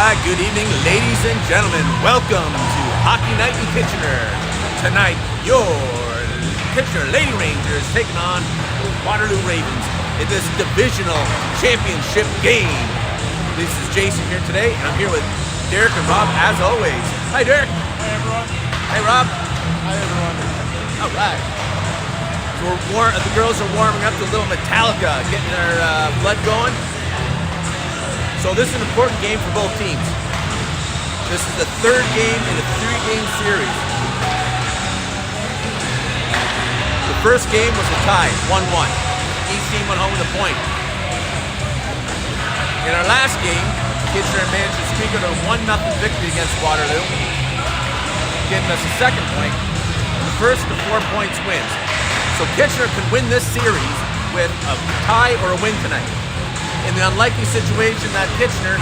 right, good evening, ladies and gentlemen. Welcome to Hockey Night in Kitchener. Tonight, your Kitchener Lady Rangers taking on the Waterloo Ravens in this Divisional Championship game. This is Jason here today, and I'm here with Derek and Rob, as always. Hi, Derek. Hi, everyone. Hey, Rob. Hi, everyone. All right. So the girls are warming up to a little Metallica, getting their blood going. So this is an important game for both teams. This is the third game in a three-game series. The first game was a tie, 1-1. Each team went home with a point. In our last game, Kitchener managed to squeak out a 1-0 victory against Waterloo, getting us a second point. The first of 4 points wins. So Kitchener can win this series with a tie or a win tonight. In the unlikely situation that Kitchener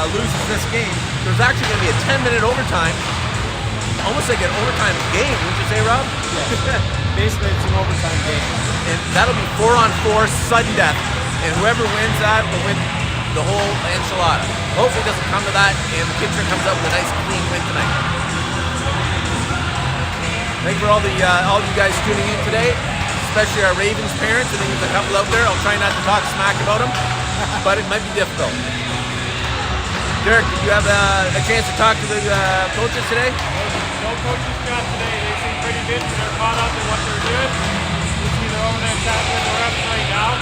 loses this game, there's actually going to be a 10-minute overtime, almost like an overtime game, wouldn't you say, Rob? Yeah. Basically, it's an overtime game. And that'll be 4-on-4 sudden death, and whoever wins that will win the whole enchilada. Hopefully it doesn't come to that, and Kitchener comes out with a nice clean win tonight. Thank you for all you guys tuning in today, especially our Ravens parents. I think there's a couple out there. I'll try not to talk smack about them, but it might be difficult. Derek, did you have a chance to talk to the coaches today? No coaches chat today. They seem pretty busy. They're caught up in what they're doing. We see their own chat with the refs right now.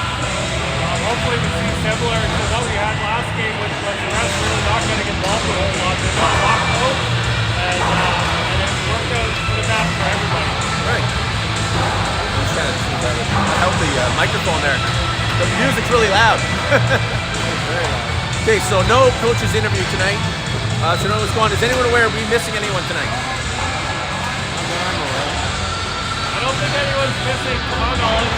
Hopefully we see similar to what we had last game, which was the refs really not getting involved with a whole lot. They're not locked out, and it worked out for the best for everybody. Right. Just kind of help the microphone there. The music's really loud. Very loud. Okay, so no coaches interview tonight. So no what's going on. Is anyone aware? Are we missing anyone tonight? I don't think anyone's missing to my knowledge.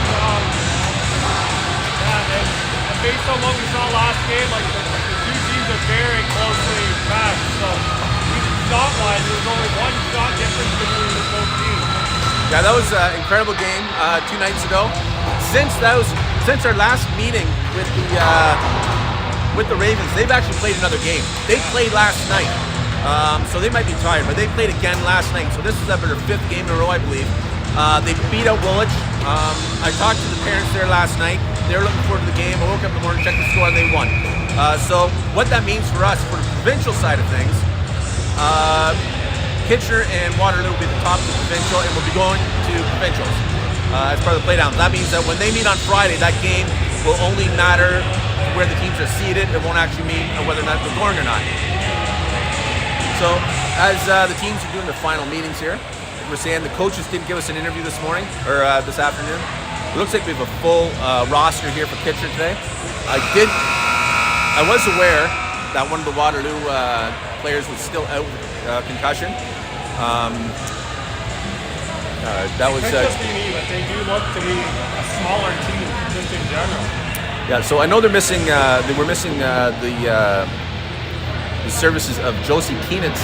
And based on what we saw last game, like the two teams are very closely matched. So shot-wise, there's only one shot difference between the both teams. Yeah, that was an incredible game 2 nights ago. Since our last meeting with the Ravens, they've actually played another game. They played last night, so they might be tired, but they played again last night. So this is their 5th game in a row, I believe. They beat out Woolwich. I talked to the parents there last night. They were looking forward to the game. I woke up in the morning, checked the score, and they won. So what that means for us, for the provincial side of things, Kitchener and Waterloo will be the top of the provincial, and we'll be going to provincials as part of the playdowns. That means that when they meet on Friday, that game will only matter where the teams are seated. It won't actually mean whether or not they're going or not. So as the teams are doing their final meetings here, we're saying the coaches didn't give us an interview this morning or this afternoon. It looks like we have a full roster here for Kitchener today. I was aware that one of the Waterloo players was still out with concussion. That was just be me, but they do look to be a smaller team just in general. Yeah, so I know they're missing. They were missing the services of Josie Keenitz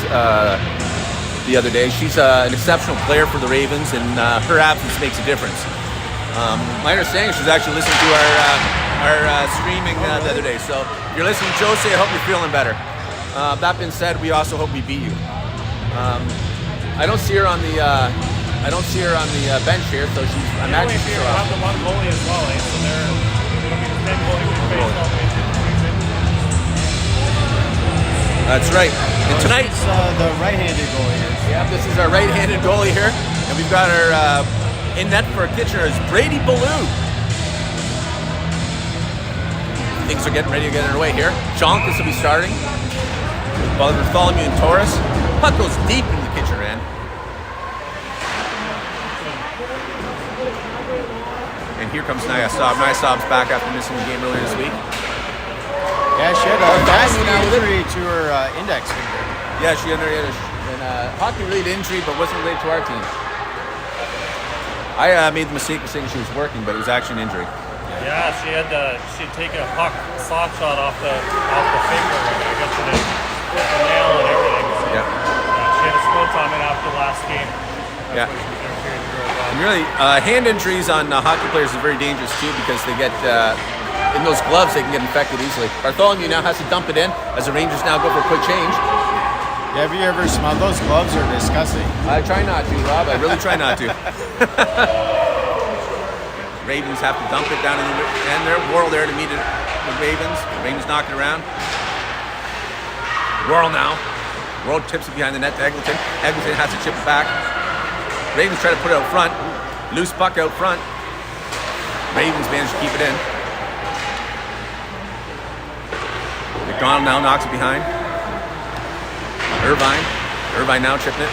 the other day. She's an exceptional player for the Ravens, and her absence makes a difference. My understanding is she's actually listening to our streaming the other day. So if you're listening, Josie, I hope you're feeling better. That being said, we also hope we beat you. I don't see her on the bench here, so she's. I imagine she's still have the one goalie as well, eh? So they're going to be the same goalie we faced all the way. That's right. And tonight, it's the right-handed goalie. Yeah, this is our right-handed goalie here, and we've got our in net for Kitchener is Brady Ballou. Things are getting ready to get underway here. Jonkus will be starting with Bartholomew and Torres. Puck goes deep into the Kitchener end. And here comes Nayasov. Nayasov's back after missing the game earlier this week. Yeah, she had a nasty injury to her index finger. Yeah, she had a hockey-related injury, but wasn't related to our team. I made the mistake of saying she was working, but it was actually an injury. Yeah, she'd taken a puck slot shot off the finger. I guess it hit the nail and everything. So, yeah. She had a spots on it after the last game. Yeah. And really, hand injuries on hockey players is very dangerous too, because they get in those gloves, they can get infected easily. Bartholomew now has to dump it in as the Rangers now go for a quick change. Yeah, have you ever smelled those gloves? Are disgusting. I try not to, Rob. I really try not to. Ravens have to dump it down in the and they're Worrell there to meet it. The Ravens. Ravens knock it around. Worrell now. Worrell tips it behind the net to Egelton. Egelton has to chip it back. Ravens try to put it out front. Loose puck out front. Ravens manage to keep it in. McDonald now knocks it behind. Irvine now chipping it.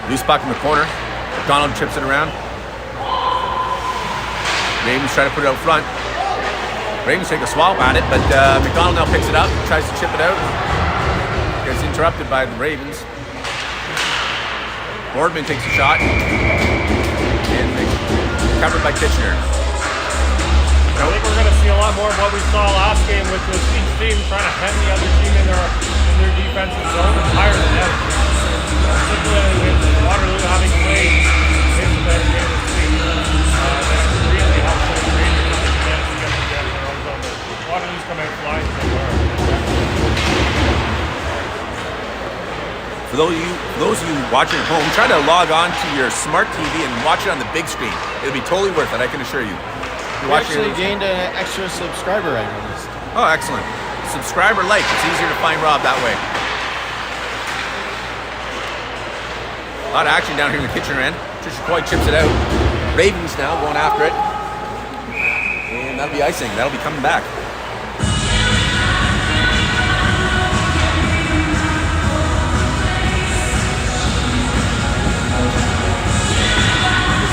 Loose puck in the corner. McDonald chips it around. Ravens try to put it out front. Ravens take a swallow at it, but McDonald now picks it up, tries to chip it out. Gets interrupted by the Ravens. Boardman takes a shot. And covered by Kitchener. I think we're going to see a lot more of what we saw last game, which was each team trying to hem the other team in their defensive zone and higher than them. Particularly with Waterloo having played in the better game this week. That really helps the Rangers have a chance to get together in their own zone. But Waterloo's come out flying somewhere. For those of you watching at home, try to log on to your smart TV and watch it on the big screen. It'll be totally worth it, I can assure you. We actually gained an extra subscriber, I noticed. Oh, excellent. Subscribe or like. It's easier to find Rob that way. A lot of action down here in the Kitchener end. Trisha Coy chips it out. Ravens now going after it. And that'll be icing. That'll be coming back.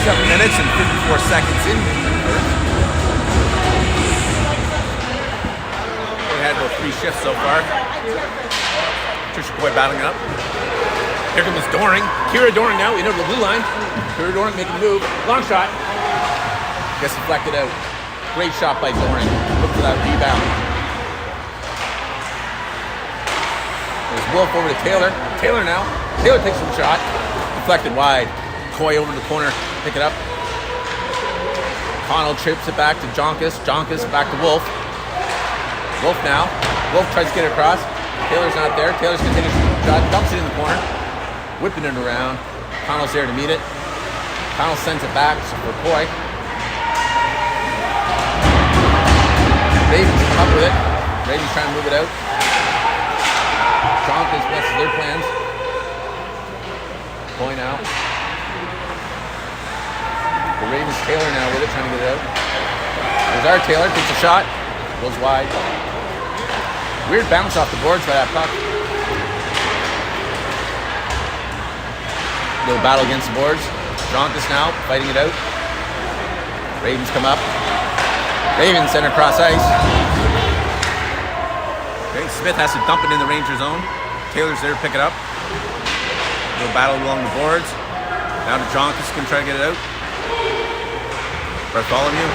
Seven minutes and 54 seconds in. We had about 3 shifts so far. Trisha Coy battling it up. Here comes Doring. Kira Doring now into the blue line. Kira Doring making the move. Long shot. Gets deflected out. Great shot by Doring. Look for that rebound. There's Wolf over to Taylor. Taylor now. Taylor takes some shot. Deflected wide. Coy over to the corner. Pick it up. Connell trips it back to Jonkus. Jonkus back to Wolf. Wolf now. Wolf tries to get it across. Taylor's not there. Taylor's continues to shot. Dumps it in the corner. Whipping it around. Connell's there to meet it. Connell sends it back for Coy. Ravens come up with it. Ravens trying to move it out. Jonkus messes their plans. Coy now. The Ravens Taylor now with it, trying to get it out. There's our Taylor, takes a shot, goes wide. Weird bounce off the boards by that puck. Little battle against the boards. Jonkus now fighting it out. Ravens come up. Ravens center cross ice. Okay, Smith has to dump it in the Ranger zone. Taylor's there to pick it up. Little battle along the boards. Now to Jonkus, can try to get it out. Bartholomew.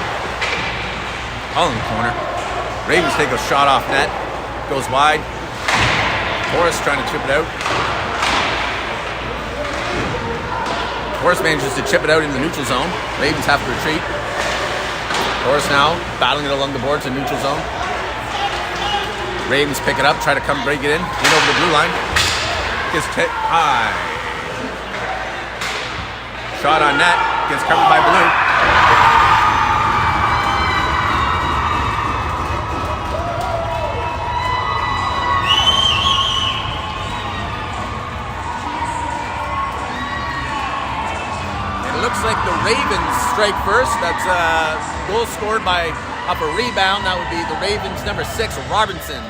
All in the corner. Ravens take a shot off net. Goes wide. Torres trying to chip it out. Torres manages to chip it out in the neutral zone. Ravens have to retreat. Torres now battling it along the boards in neutral zone. Ravens pick it up, try to come break it in over the blue line. Gets hit high. Shot on net. Gets covered by Blue. Looks like the Ravens strike first. That's a goal scored by off a rebound. That would be the Ravens number 6, Robinson.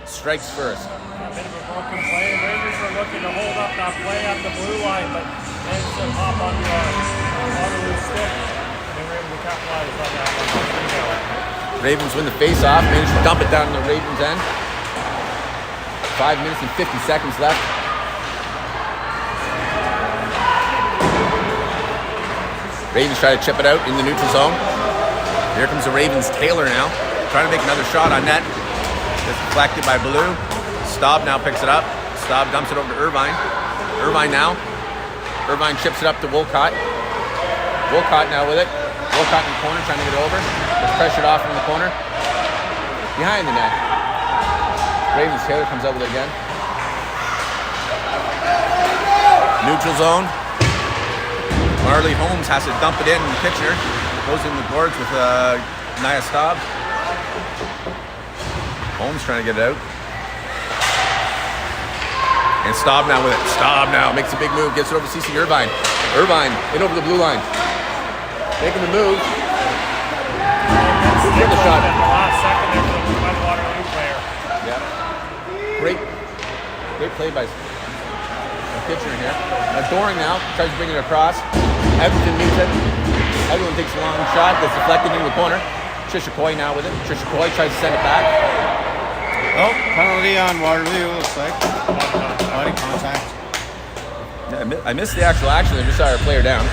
Strikes first. A bit of a broken play. Rangers are looking to hold up that play at the blue line, but managed to hop onto Waterloo's stick. And they were able to capitalize on that. Ravens win the face-off. Managed to dump it down to the Ravens' end. 5 minutes and 50 seconds left. Ravens try to chip it out in the neutral zone. Here comes the Ravens Taylor now. Trying to make another shot on net. It's deflected by Blue. Staub now picks it up. Staub dumps it over to Irvine. Irvine now. Irvine chips it up to Wolcott. Wolcott now with it. Wolcott in the corner trying to get it over. Gets pressured off from the corner. Behind the net. Ravens Taylor comes out with it again. Neutral zone. Marley Holmes has to dump it in Kitchener. Goes in the boards with Nia Staub. Holmes trying to get it out. And Staub now with it. Staub now makes a big move. Gets it over to CC Irvine. Irvine in over the blue line. Making the move. Triple shot. At the last second there by the Waterloo player. Yeah. Great play by Kitchener here. Doring now tries to bring it across. Egelton meets it. Egelton takes a long shot. Gets deflected into the corner. Trisha Coy now with it. Trisha Coy tries to send it back. Oh, penalty on Waterloo, looks like. Body contact. Yeah, I missed the actual action. I just saw our player down.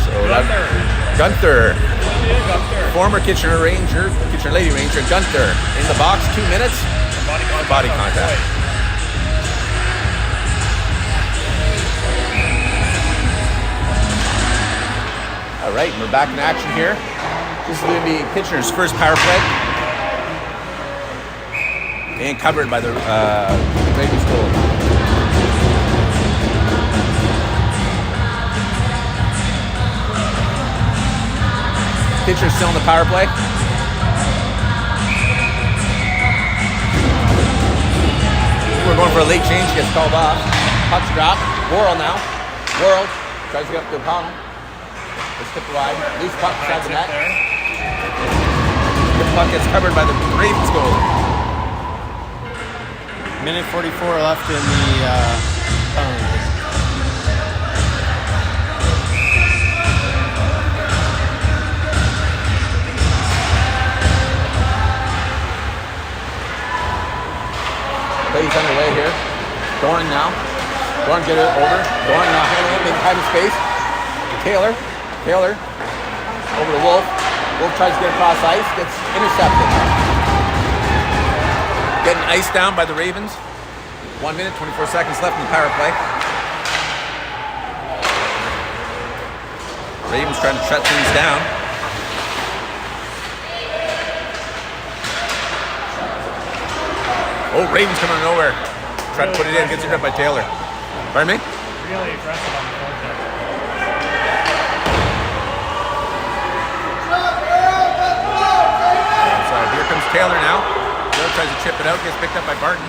So Gunther. Former Kitchener Ranger, Kitchener Lady Ranger, Gunther. In the box, 2 minutes. Body contact. All right, we're back in action here. This is going to be Kitchener's first power play. And covered by the Ravens goal. Kitchener's still in the power play. We're going for a late change. Gets called off. Puck's dropped. Worrell now. Worrell tries to get up to the pound. It's tipped wide. Loose puck beside the net. The puck gets covered by the Ravens goal. Minute 44 left in the penalty. Plays underway here. Doring now. Doring get it over. Doring now handling it, making time and space. Taylor. Taylor. Over to Wolf. Wolf tries to get across ice. Gets intercepted. Getting iced down by the Ravens. 1 minute, 24 seconds left in the power play. Ravens trying to shut things down. Oh, Ravens coming out of nowhere. Trying to put it in. Gets it up by Taylor. Pardon me? Really aggressive on the forecheck. So here comes Taylor now. Taylor tries to chip it out, gets picked up by Barton.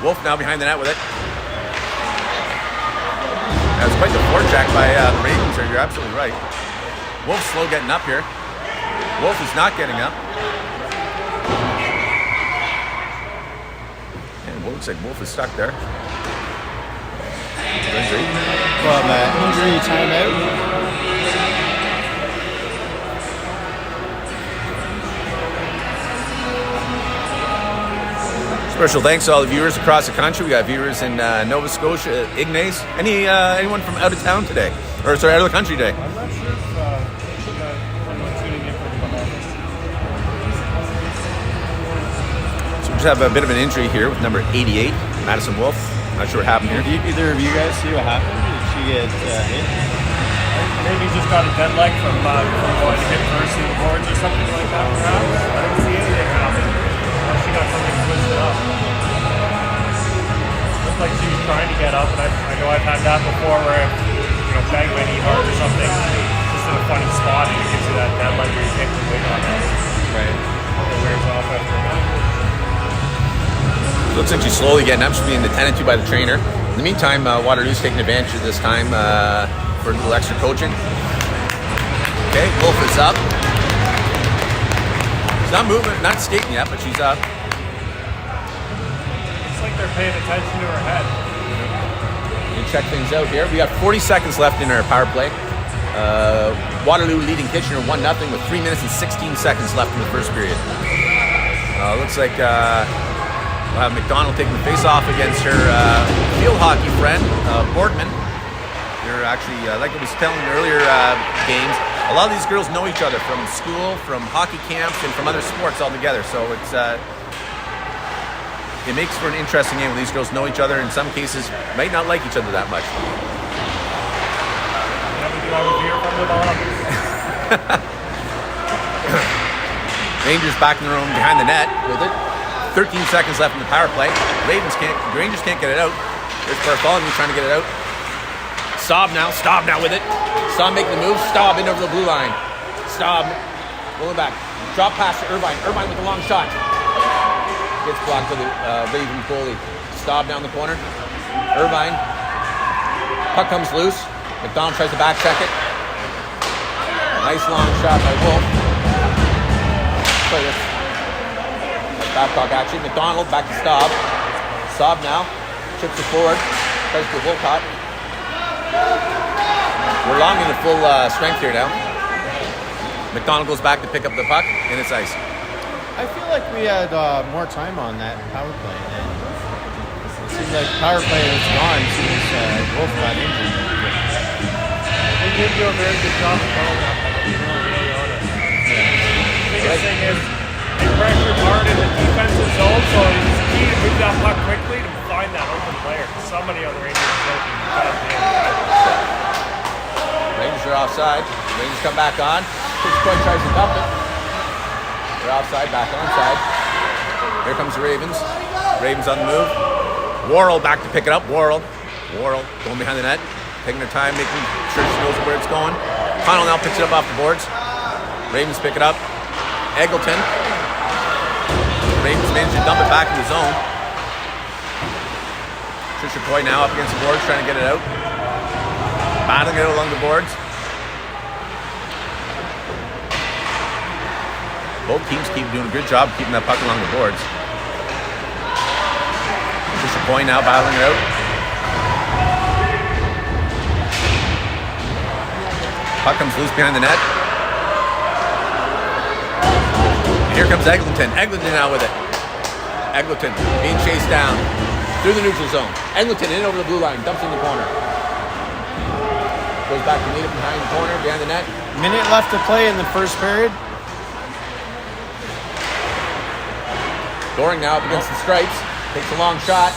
Wolf now behind the net with it. That's quite the forecheck by the Ravens here. You're absolutely right. Wolf's slow getting up here. Wolf is not getting up. And it looks like Wolf is stuck there. Injury. From injury timeout. Special thanks to all the viewers across the country. We got viewers in Nova Scotia, Ignace. Anyone from out of town today? Or sorry, out of the country today? I'm not sure if anyone tuning in for the Commanders. So we just have a bit of an injury here with number 88, Madison Wolf. Not sure what happened here. Did either of you guys see what happened? Did she get hit? Maybe just got a dead leg from going to hit first in the boards or something like that, perhaps. I didn't see anything happen. She got something twisted up. Looked like she was trying to get up, and I know I've had that before where bang my knee hard or something, just in a funny spot, and it gives you that leg where you take the weight on it. Right. It wears off after a minute. Looks like she's slowly getting up. She's being attended to by the trainer. In the meantime, Waterloo's taking advantage of this time for a little extra coaching. Okay, Wolf is up. She's not moving, not skating yet, but she's up. Looks like they're paying attention to her head. We check things out here. We got 40 seconds left in our power play. Waterloo leading Kitchener 1-0 with 3 minutes and 16 seconds left in the first period. Looks like we'll have McDonald taking the face-off against her field hockey friend, Boardman. They're actually, like I was telling you earlier games, a lot of these girls know each other from school, from hockey camps, and from other sports altogether. So it makes for an interesting game when these girls know each other. In some cases, might not like each other that much. Yeah, we do have a beer from with all of us. Rangers back in the room behind the net with it. 13 seconds left in the power play. Rangers can't get it out. There's Bartholomew trying to get it out. Staub now with it. Staub making the move. Staub in over the blue line. Staub rolling back. Drop pass to Irvine. Irvine with a long shot. Gets blocked to the Raven goalie. Staub down the corner. Irvine. Puck comes loose. McDonald tries to back check it. Nice long shot by Wolf. Play this. Babcock action. McDonald back to Staub. Staub now. Chips it forward. Tries to Wolcott. We're long into full strength here now. McDonald goes back to pick up the puck, and it's ice. I feel like we had more time on that power play. And it seems like power play was gone as soon as Wolf got injured. They did do a very good job of calling that puck. The biggest thing is they pressured hard in the defensive zone, so it's key to move that puck quickly to find that open player. Somebody on the Rangers is open. Rangers are offside. Rangers come back on. Pitchcock tries to dump it. They're offside, back onside. Here comes the Ravens. Ravens on the move. Worrell back to pick it up. Worrell going behind the net. Taking their time, making sure she knows where it's going. Connell now picks it up off the boards. Ravens pick it up. Egelton. Ravens manage to dump it back in the zone. Trisha Coy now up against the boards, trying to get it out. Battling it along the boards. Both teams keep doing a good job keeping that puck along the boards. Trisha Coy now battling it out. Puck comes loose behind the net. And here comes Egelton. Egelton now with it. Egelton being chased down through the neutral zone. Egelton in over the blue line. Dumps in the corner. Goes back to meet it behind the corner, behind the net. Minute left to play in the first period. Doring now up against the stripes. Takes a long shot.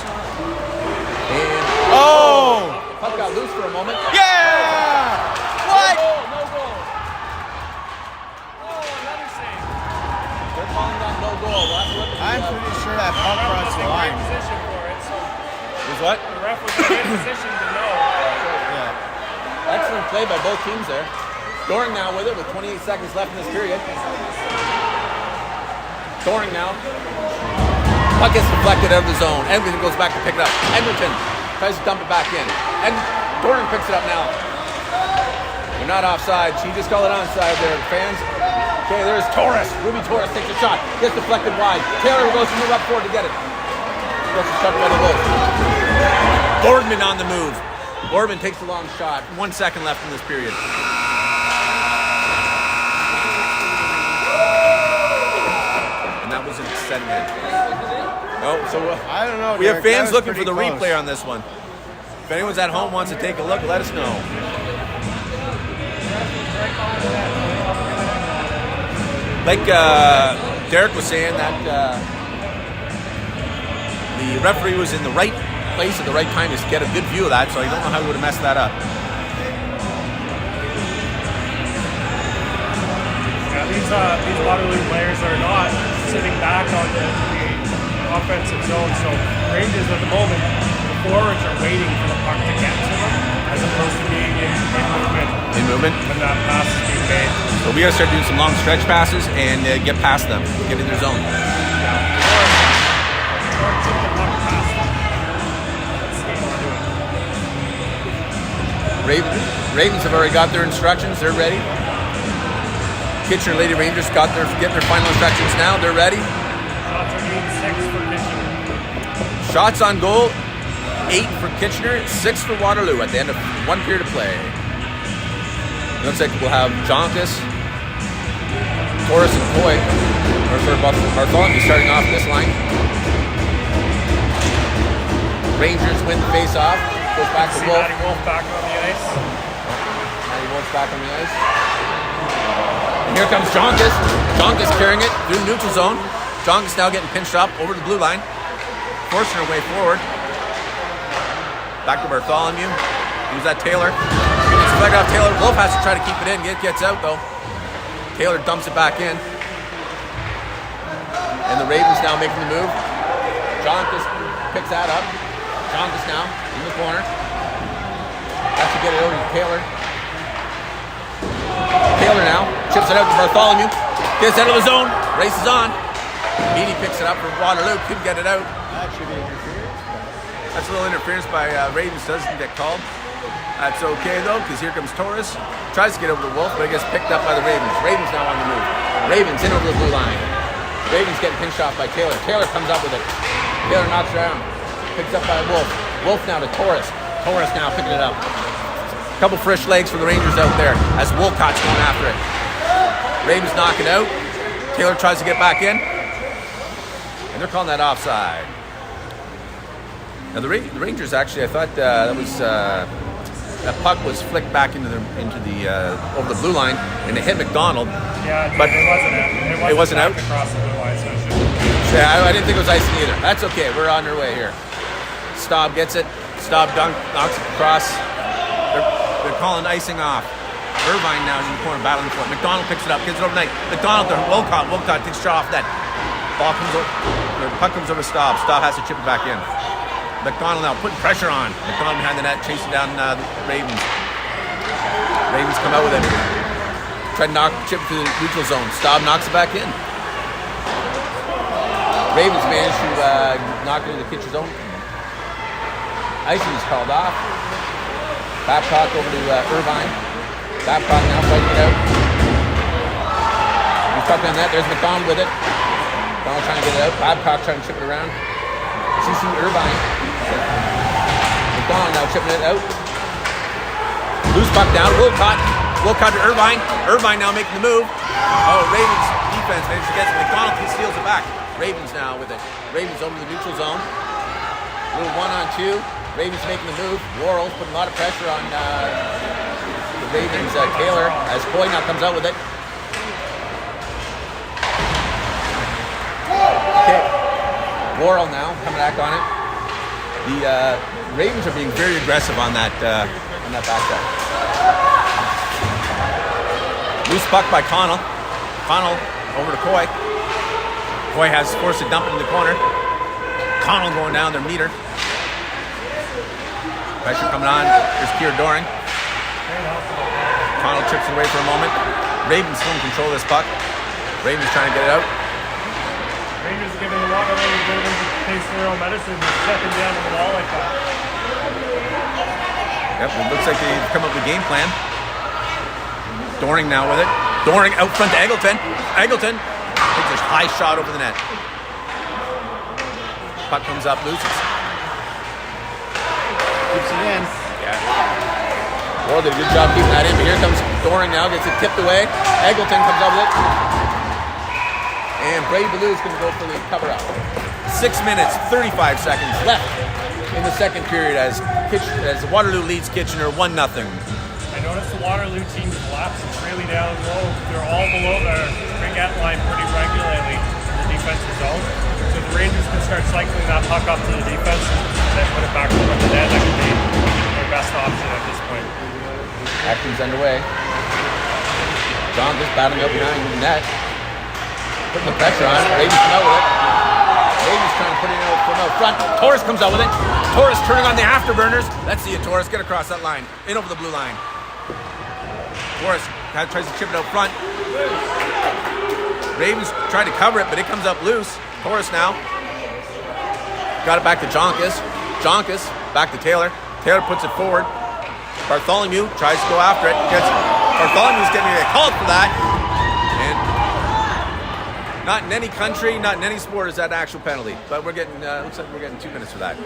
And... Oh! Puck got loose for a moment. Yeah! What? No goal. Oh, another save. They're calling that no goal. We'll have to look at I'm pretty sure that puck crossed the line. Position for it, so Is what? the ref was in good position to know. Yeah. Excellent play by both teams there. Doring now with it with 28 seconds left in this period. Doring now. Puck gets deflected out of the zone. Edmonton goes back to pick it up. Edmonton tries to dump it back in. And Doring picks it up now. They're not offside. She just called it onside there, fans. Okay, there's Torres. Ruby Torres takes a shot. Gets deflected wide. Taylor goes to move up forward to get it. Gets a shot by the Wolf. Boardman on the move. Boardman takes a long shot. 1 second left in this period. And that was a setting in. Oh, so I don't know. we have Derek, fans that was looking for the pretty close. replay on this one. If anyone's at home wants to take a look, let us know. Like Derek was saying, that the referee was in the right place at the right time to get a good view of that, so I don't know how he would have messed that up. Yeah, these Waterloo players are not sitting back on the offensive zone, so Rangers at the moment, the forwards are waiting for the puck to get to them, as opposed to being in movement. In movement? When that pass is being made. So we gotta start doing some long stretch passes and get past them, get in their zone. Yeah. Or tip the puck past them. That's the game to do it. Ravens have already got their instructions, they're ready. Kitchener Lady Rangers getting their final instructions now, they're ready. Shots are being 6 for Kitchener. Shots on goal, 8 for Kitchener, 6 for Waterloo at the end of 1 period of play. Looks like we'll have Jonkus, Torres, and Coy, or for Bartholomew starting off this line. Rangers win the face-off, goes back to See Wolf. Maddie Wolf back on the ice. Maddie Wolf's back on the ice. And here comes Jonkus. Jonkus carrying it through the neutral zone. Jonkus now getting pinched up over the blue line, forcing her way forward. Back to Bartholomew. Use that Taylor. It's a flag off Taylor. Wolf has to try to keep it in. Gets out though. Taylor dumps it back in. And the Ravens now making the move. Jonkus picks that up. Jonkus now in the corner. Has to get it over to Taylor. Taylor now chips it out to Bartholomew. Gets out of the zone. Races on. Beatty picks it up for Waterloo. Couldn't get it out. That should be interference. That's a little interference by Ravens. Doesn't get called. That's okay though, because here comes Torres. Tries to get over the Wolf, but it gets picked up by the Ravens. Ravens now on the move. Ravens in over the blue line. Ravens getting pinched off by Taylor. Taylor comes up with it. Taylor knocks around. Picks up by Wolf. Wolf now to Torres. Torres now picking it up. Couple fresh legs for the Rangers out there as Wolcott's going after it. Ravens knock it out. Taylor tries to get back in. And they're calling that offside. Now the Rangers actually, I thought that was that puck was flicked back into the over the blue line and it hit McDonald. Yeah, but it wasn't out across the blue line. So yeah, I didn't think it was icing either. That's okay. We're on our way here. Staub gets it. Staub knocks it across. They're calling icing off. Irvine now is in the corner battling for it. McDonald picks it up, gets it overnight. McDonald to Wolcott. Wolcott takes a shot off that. Ball comes over. The puck comes over to Staub. Staub has to chip it back in. McDonald now putting pressure on. McDonald behind the net, chasing down the Ravens. Ravens come out with it. Try to chip to the neutral zone. Staub knocks it back in. Ravens managed to knock it into the Kitcher zone. Icing is called off. Babcock over to Irvine. Babcock now fighting it out. He's tucked on that. There's McDonald with it. McDonald trying to get it out. Babcock trying to chip it around. CC Irvine. McDonald now chipping it out. Loose puck down. Wolcott to Irvine. Irvine now making the move. Oh, Ravens defense manages to get it. McDonald steals it back. Ravens now with it. Ravens over the neutral zone. Little 1-on-2. Ravens making the move. Worrell's putting a lot of pressure on the Ravens. Taylor as Coy now comes out with it. Okay. Worrell now coming back on it. The Ravens are being very aggressive on that backside. Loose puck by Connell. Connell over to Coy. Coy has forced to dump it in the corner. Connell going down their meter. Pressure coming on. There's Kier Doring. Connell chips it away for a moment. Ravens still in control of this puck. Ravens trying to get it out. Rangers giving the Waterloo building to taste their own medicine and stepping down on the wall like that. Yep, it looks like they've come up with a game plan. Doring now with it. Doring out front to Egelton. Egelton takes a high shot over the net. Puck comes up, loses. Keeps it in. Yeah. Worrell did a good job keeping that in, but here comes Doring now, gets it tipped away. Egelton comes up with it. And Brady Ballou is going to go for the cover-up. 6 minutes, 35 seconds left in the second period as Waterloo leads Kitchener 1-0. I noticed the Waterloo team collapses really down low. They're all below their ring-out line pretty regularly in the defensive zone. So the Rangers can start cycling that puck up to the defense and then put it back over the net. That could be their best option at this point. Action's underway. John just battling up behind the net. Putting the pressure on. Ravens come out with it. Ravens trying to put it out from out front. Torres comes out with it. Torres turning on the afterburners. Let's see it, Torres. Get across that line. In over the blue line. Torres tries to chip it out front. Ravens try to cover it, but it comes up loose. Torres now. Got it back to Jonkus. Jonkus back to Taylor. Taylor puts it forward. Bartholomew tries to go after it. Bartholomew's getting called for that. And not in any country, not in any sport is that an actual penalty. But we're getting, looks like we're getting 2 minutes for that.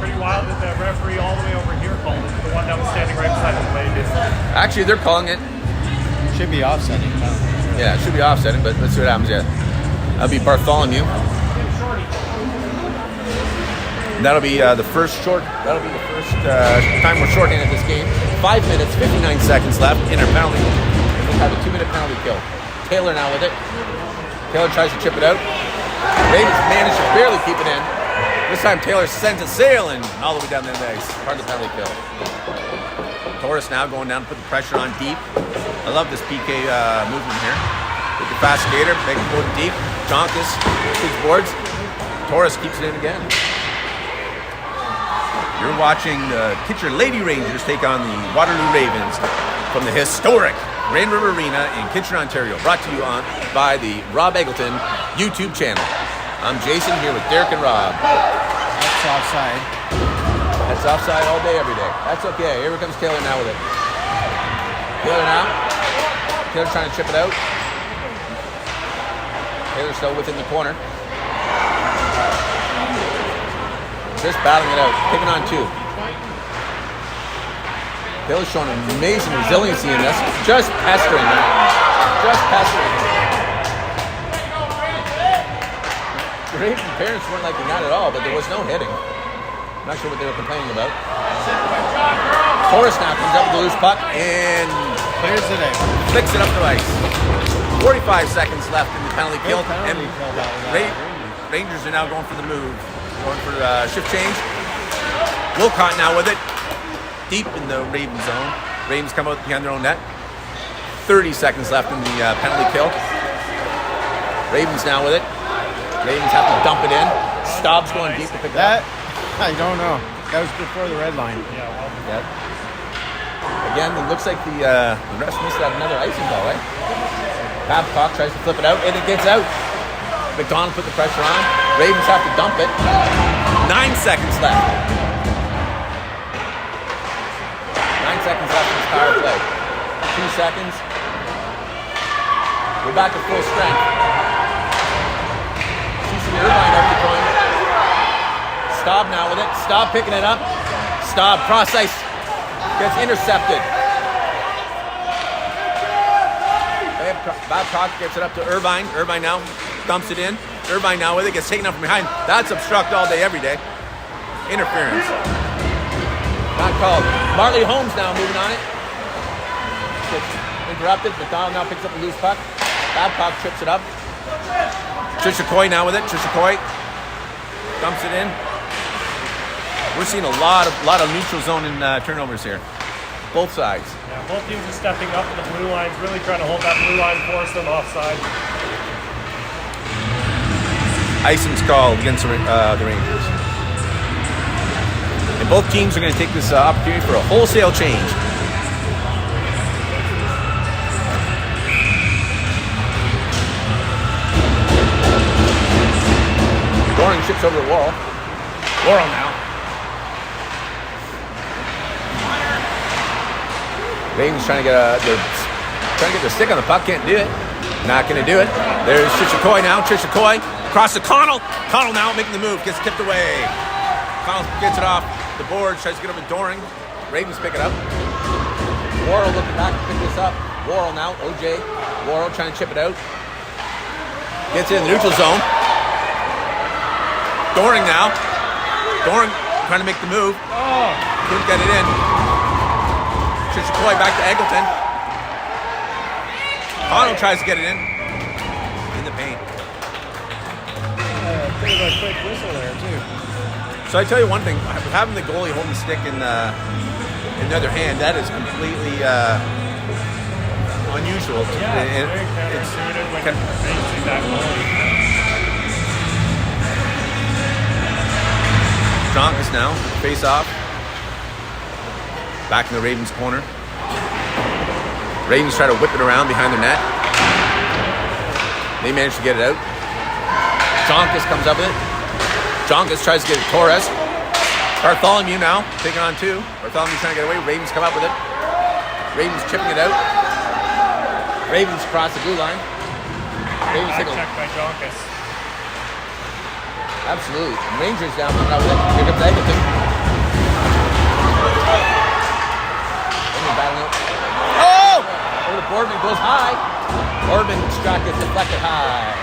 Pretty wild that the referee all the way over here called it. The one that was standing right beside the blade. Actually, they're calling it. Should be offsetting. Yeah, it should be offsetting, but let's see what happens. Yeah, that'll be Bartholomew. And that'll be the first time we're shorthanded this game. 5 minutes, 59 seconds left in our penalty. And we have a 2-minute penalty kill. Taylor now with it. Taylor tries to chip it out. Ravens managed to barely keep it in. This time Taylor sends it sailing all the way down the ice. Part of the penalty kill. Taurus now going down to put the pressure on deep. I love this PK movement here. With the fast skater, make him go deep. Jonkus his boards. Taurus keeps it in again. You're watching the Kitchener Lady Rangers take on the Waterloo Ravens from the historic Grand River Arena in Kitchener, Ontario. Brought to you by the Rob Egelton YouTube channel. I'm Jason here with Derek and Rob. That's offside. That's offside all day, every day. That's okay. Here comes Taylor now with it. Taylor now. Taylor's trying to chip it out. Taylor's still within the corner. Just battling it out, picking on two. Taylor's showing amazing resiliency in this. Just pestering, man. Just pestering. The Raven parents weren't liking that at all, but there was no hitting. I'm not sure what they were complaining about. Taurus now comes up with the loose puck and Clears it out. flicks it up the ice. 45 seconds left in the penalty kill, and Rangers are now going for the move. Going for shift change. Wilcott now with it. Deep in the Raven zone. Ravens come out behind their own net. 30 seconds left in the penalty kill. Ravens now with it. Ravens have to dump it in. Staub's going deep to pick That, it up. I don't know. That was before the red line. Yeah. Again, it looks like the refs missed out another icing ball, right? Babcock tries to flip it out, and it gets out. McDonald put the pressure on. Ravens have to dump it. 9 seconds left. 9 seconds left in this power play. 2 seconds. We're back to full strength. See some Irvine up the point. Staub now with it. Staub picking it up. Staub cross ice. Gets intercepted. Babcock gets it up to Irvine. Irvine now dumps it in. Irvine now with it, gets taken up from behind. That's obstruct all day, every day. Interference. Not called. Marley Holmes now moving on it. Gets interrupted. McDonald now picks up the loose puck. Babcock trips it up. Trisha Coy now with it. Trisha Coy dumps it in. We're seeing a lot of neutral zone and turnovers here. Both sides. Yeah, both teams are stepping up to the blue lines, really trying to hold that blue line, force them offside. Icing's called against the Rangers. And both teams are going to take this opportunity for a wholesale change. Doring ships over to Worrell. Worrell now. Ravens trying to get their stick on the puck, can't do it. Not going to do it. There's Trisha Coy now. Trisha Coy across to Connell. Connell now making the move, gets tipped away. Connell gets it off the board, tries to get over Doring. Ravens pick it up. Worrell looking back to pick this up. Worrell now, OJ. Worrell trying to chip it out. Gets it in the neutral zone. Doring now. Doring trying to make the move. Couldn't get it in. Trisha Coy back to Egelton. Connell tries to get it in the paint. Bit of a quick whistle there, too. So I tell you one thing, having the goalie holding the stick in the other hand, that is completely unusual. Yeah, it's very counterintuitive when you're facing that goalie. Jonkus now, face off. Back in the Ravens corner. Ravens try to whip it around behind their net. They manage to get it out. Jonkus comes up with it. Jonkus tries to get it to Torres. Bartholomew now, taking on two. Bartholomew trying to get away. Ravens come up with it. Ravens chipping it out. Ravens cross the blue line. Ravens take a Check by Jonkus. Absolutely. Rangers down coming out with it. Here comes Egelton. Oh! Over to Boardman, goes high. Boardman's shot gets deflected high.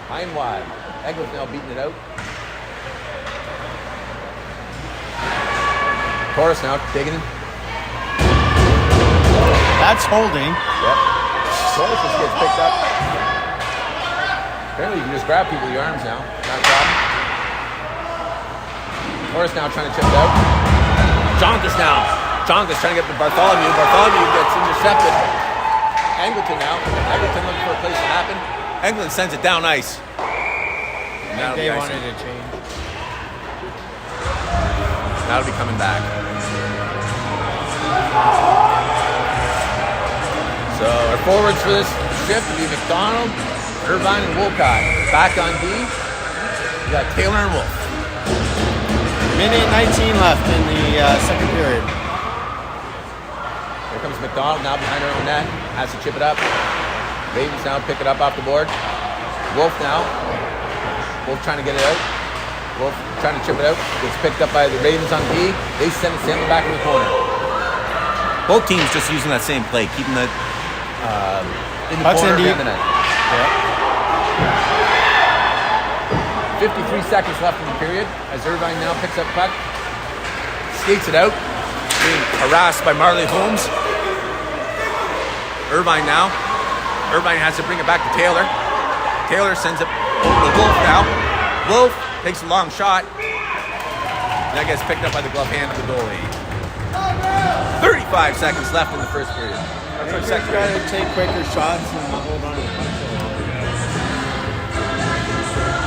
High and wide. Egelton now beating it out. Torres now taking it. That's holding. Yep. Torres just gets picked up. Apparently you can just grab people with your arms now. Not a problem. Torres now trying to chip it out. Jonkus now. Jonka's trying to get to Bartholomew. Bartholomew gets intercepted. Egelton now. Egelton looking for a place to happen. Egelton sends it down ice. I think they wanted to change. That'll be coming back. So our forwards for this shift will be McDonald, Irvine, and Wolcott. Back on D, we got Taylor and Wolf. Minute 19 left in the second period. Here comes McDonald now behind her own net. Has to chip it up. Ravens now pick it up off the board. Wolf now. Wolf trying to get it out. Wolf trying to chip it out. Gets picked up by the Ravens on D. They send it sailing back in the corner. Both teams just using that same play, keeping the in the Puck's corner in deep. and the net. Yeah. 53 seconds left in the period as Irvine now picks up puck, skates it out, being harassed by Marley Holmes. Irvine now. Irvine has to bring it back to Taylor. Taylor sends it over to Wolf now. Wolf takes a long shot. That gets picked up by the glove hand of the goalie. 35 seconds left in the first period. They're trying to take quicker shots and hold on to the puck so long.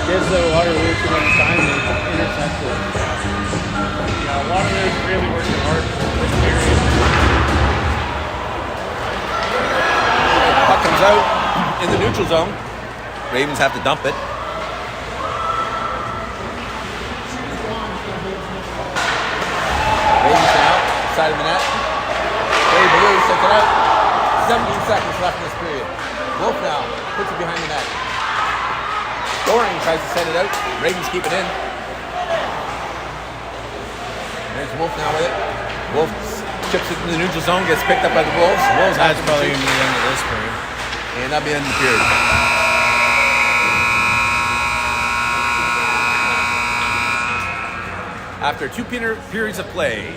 Gives the Waterloo too much time to intercept it. Yeah, Waterloo's really working hard this period. Puck comes out in the neutral zone. Ravens have to dump it. Ravens now, side of the net. Barry Blue sets it out. 17 seconds left in this period. Wolf now puts it behind the net. Doring tries to send it out. Ravens keep it in. There's Wolf now with it. Wolf chips it in the neutral zone, gets picked up by the Wolves. Wolves have That's to probably retreat. going to be the end of this period. And that'll be the end of the period. After 2 periods of play,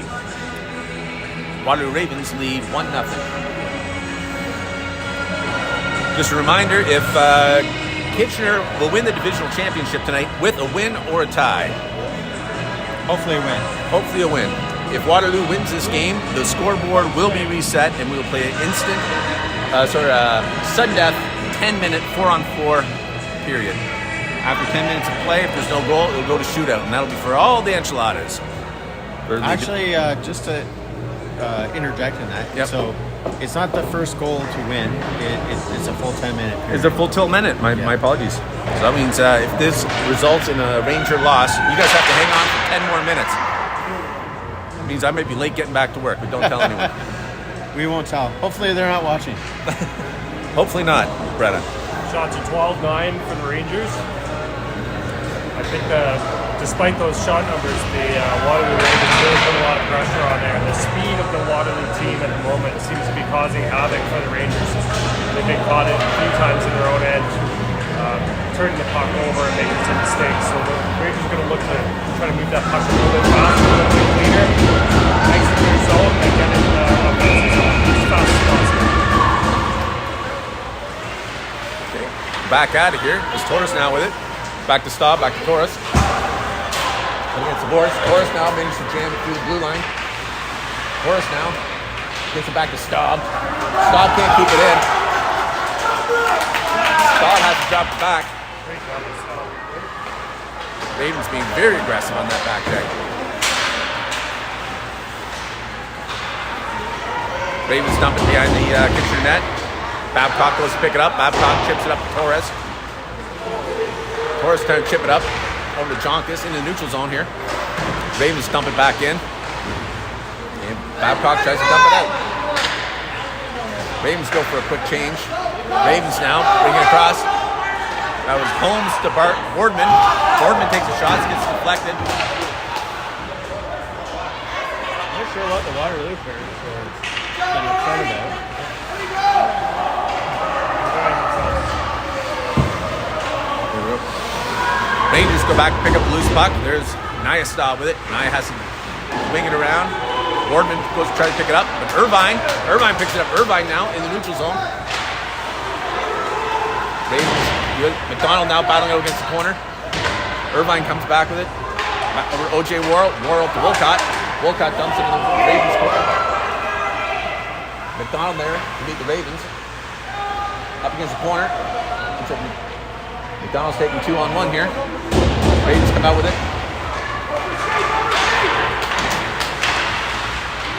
Waterloo Ravens lead 1-0. Just a reminder, if Kitchener will win the divisional championship tonight with a win or a tie. Hopefully a win. Hopefully a win. If Waterloo wins this game, the scoreboard will be reset and we will play an instant, sudden death, 10-minute 4-on-4 period. After 10 minutes of play, if there's no goal, it'll go to shootout, and that'll be for all the enchiladas. Actually, just to interject in that, Yep. so it's not the first goal to win. It's a full 10-minute period. Is there full till minute? My apologies. So that means if this results in a Ranger loss, you guys have to hang on for 10 more minutes. It means I might be late getting back to work, but don't tell anyone. We won't tell. Hopefully they're not watching. Hopefully not, Brenna. Shots of 12-9 for the Rangers. I think despite those shot numbers, the Waterloo Ravens really put a lot of pressure on there. The speed of the Waterloo team at the moment seems to be causing havoc for the Rangers. They've been caught it a few times in their own end, turning the puck over and making some mistakes. So the Rangers are going to look to try to move that puck a little bit faster, a little bit cleaner, exit their zone, and get it offensive zone as fast as possible. Okay. Back out of here. There's Torres now with it. Back to Staub, back to Torres. Against the boards. Torres now manages to jam it through the blue line. Torres now gets it back to Staub. Staub can't keep it in. Staub has to drop it back. Great job of Staub. Ravens being very aggressive on that back check. Ravens dump it behind the Kitchener net. Babcock goes to pick it up. Babcock chips it up to Torres. Torres trying to chip it up over to Jonkas in the neutral zone here. Ravens dump it back in. And Babcock tries to dump it out. Ravens go for a quick change. Ravens now bring it across. That was Holmes to Boardman. Boardman takes a shot, gets deflected. I'm not sure what the Waterloo parents were getting upset about. Rangers go back and pick up the loose puck. There's Naya Staub with it. Naya has to wing it around. Boardman goes to try to pick it up, but Irvine picks it up. Irvine now in the neutral zone. Ravens, McDonald now battling out against the corner. Irvine comes back with it. Back over to O.J. Worrell. Worrell to Wolcott. Wolcott dumps it in the Ravens corner. McDonald there to beat the Ravens. Up against the corner. McDonald's taking 2-on-1 here. Ravens come out with it.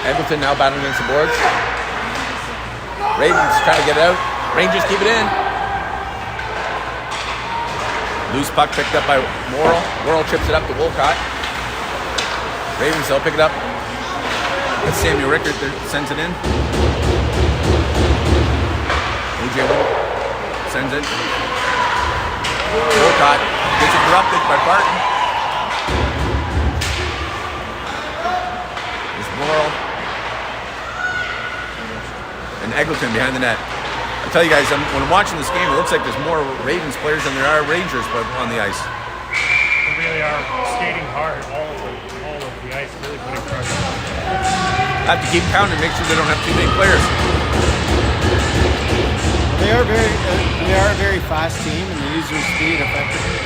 Egelton now battling against the boards. Ravens try to get it out. Rangers keep it in. Loose puck picked up by Worrell. Worrell chips it up to Wolcott. Ravens, they'll pick it up. That's Samuel Rickard that sends it in. AJ sends it. Wolcott gets interrupted by Barton. There's Worrell. And Egelton behind the net. I'll tell you guys, when I'm watching this game, it looks like there's more Ravens players than there are Rangers on the ice. They really are skating hard, all of the ice, really putting pressure on. Have to keep counting, make sure they don't have too many players. They are a very fast team, and they use their speed effectively.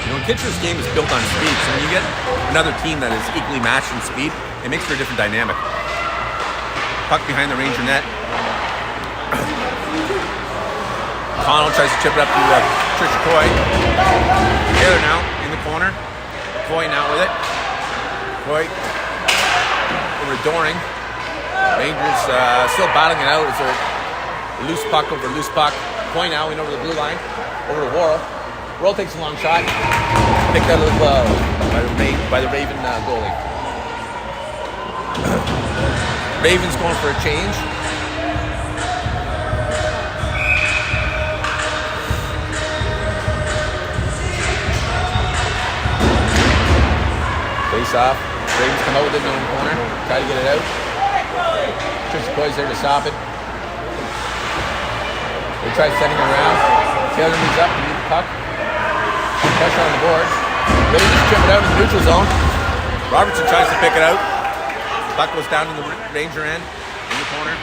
You know, Kitchener's game is built on speed, so when you get another team that is equally matched in speed, it makes for a different dynamic. Puck behind the Ranger net. Connell tries to chip it up to Trisha Coy. Taylor now in the corner. Coy now with it. Coy over Doring. Rangers still battling it out. It's a loose puck over loose puck. Coy now in over the blue line. Over to Worrell. Worrell takes a long shot. Picked out of the glove by the Raven goalie. Ravens going for a change. Face off. Ravens come out with it in the corner. Try to get it out. Trisha Coy's there to stop it. They try sending it around. Taylor moves up to meet the puck. Pressure on the boards. Ready to chip it out in the neutral zone. Robertson tries to pick it out. Puck goes down in the Ranger end, in the corner.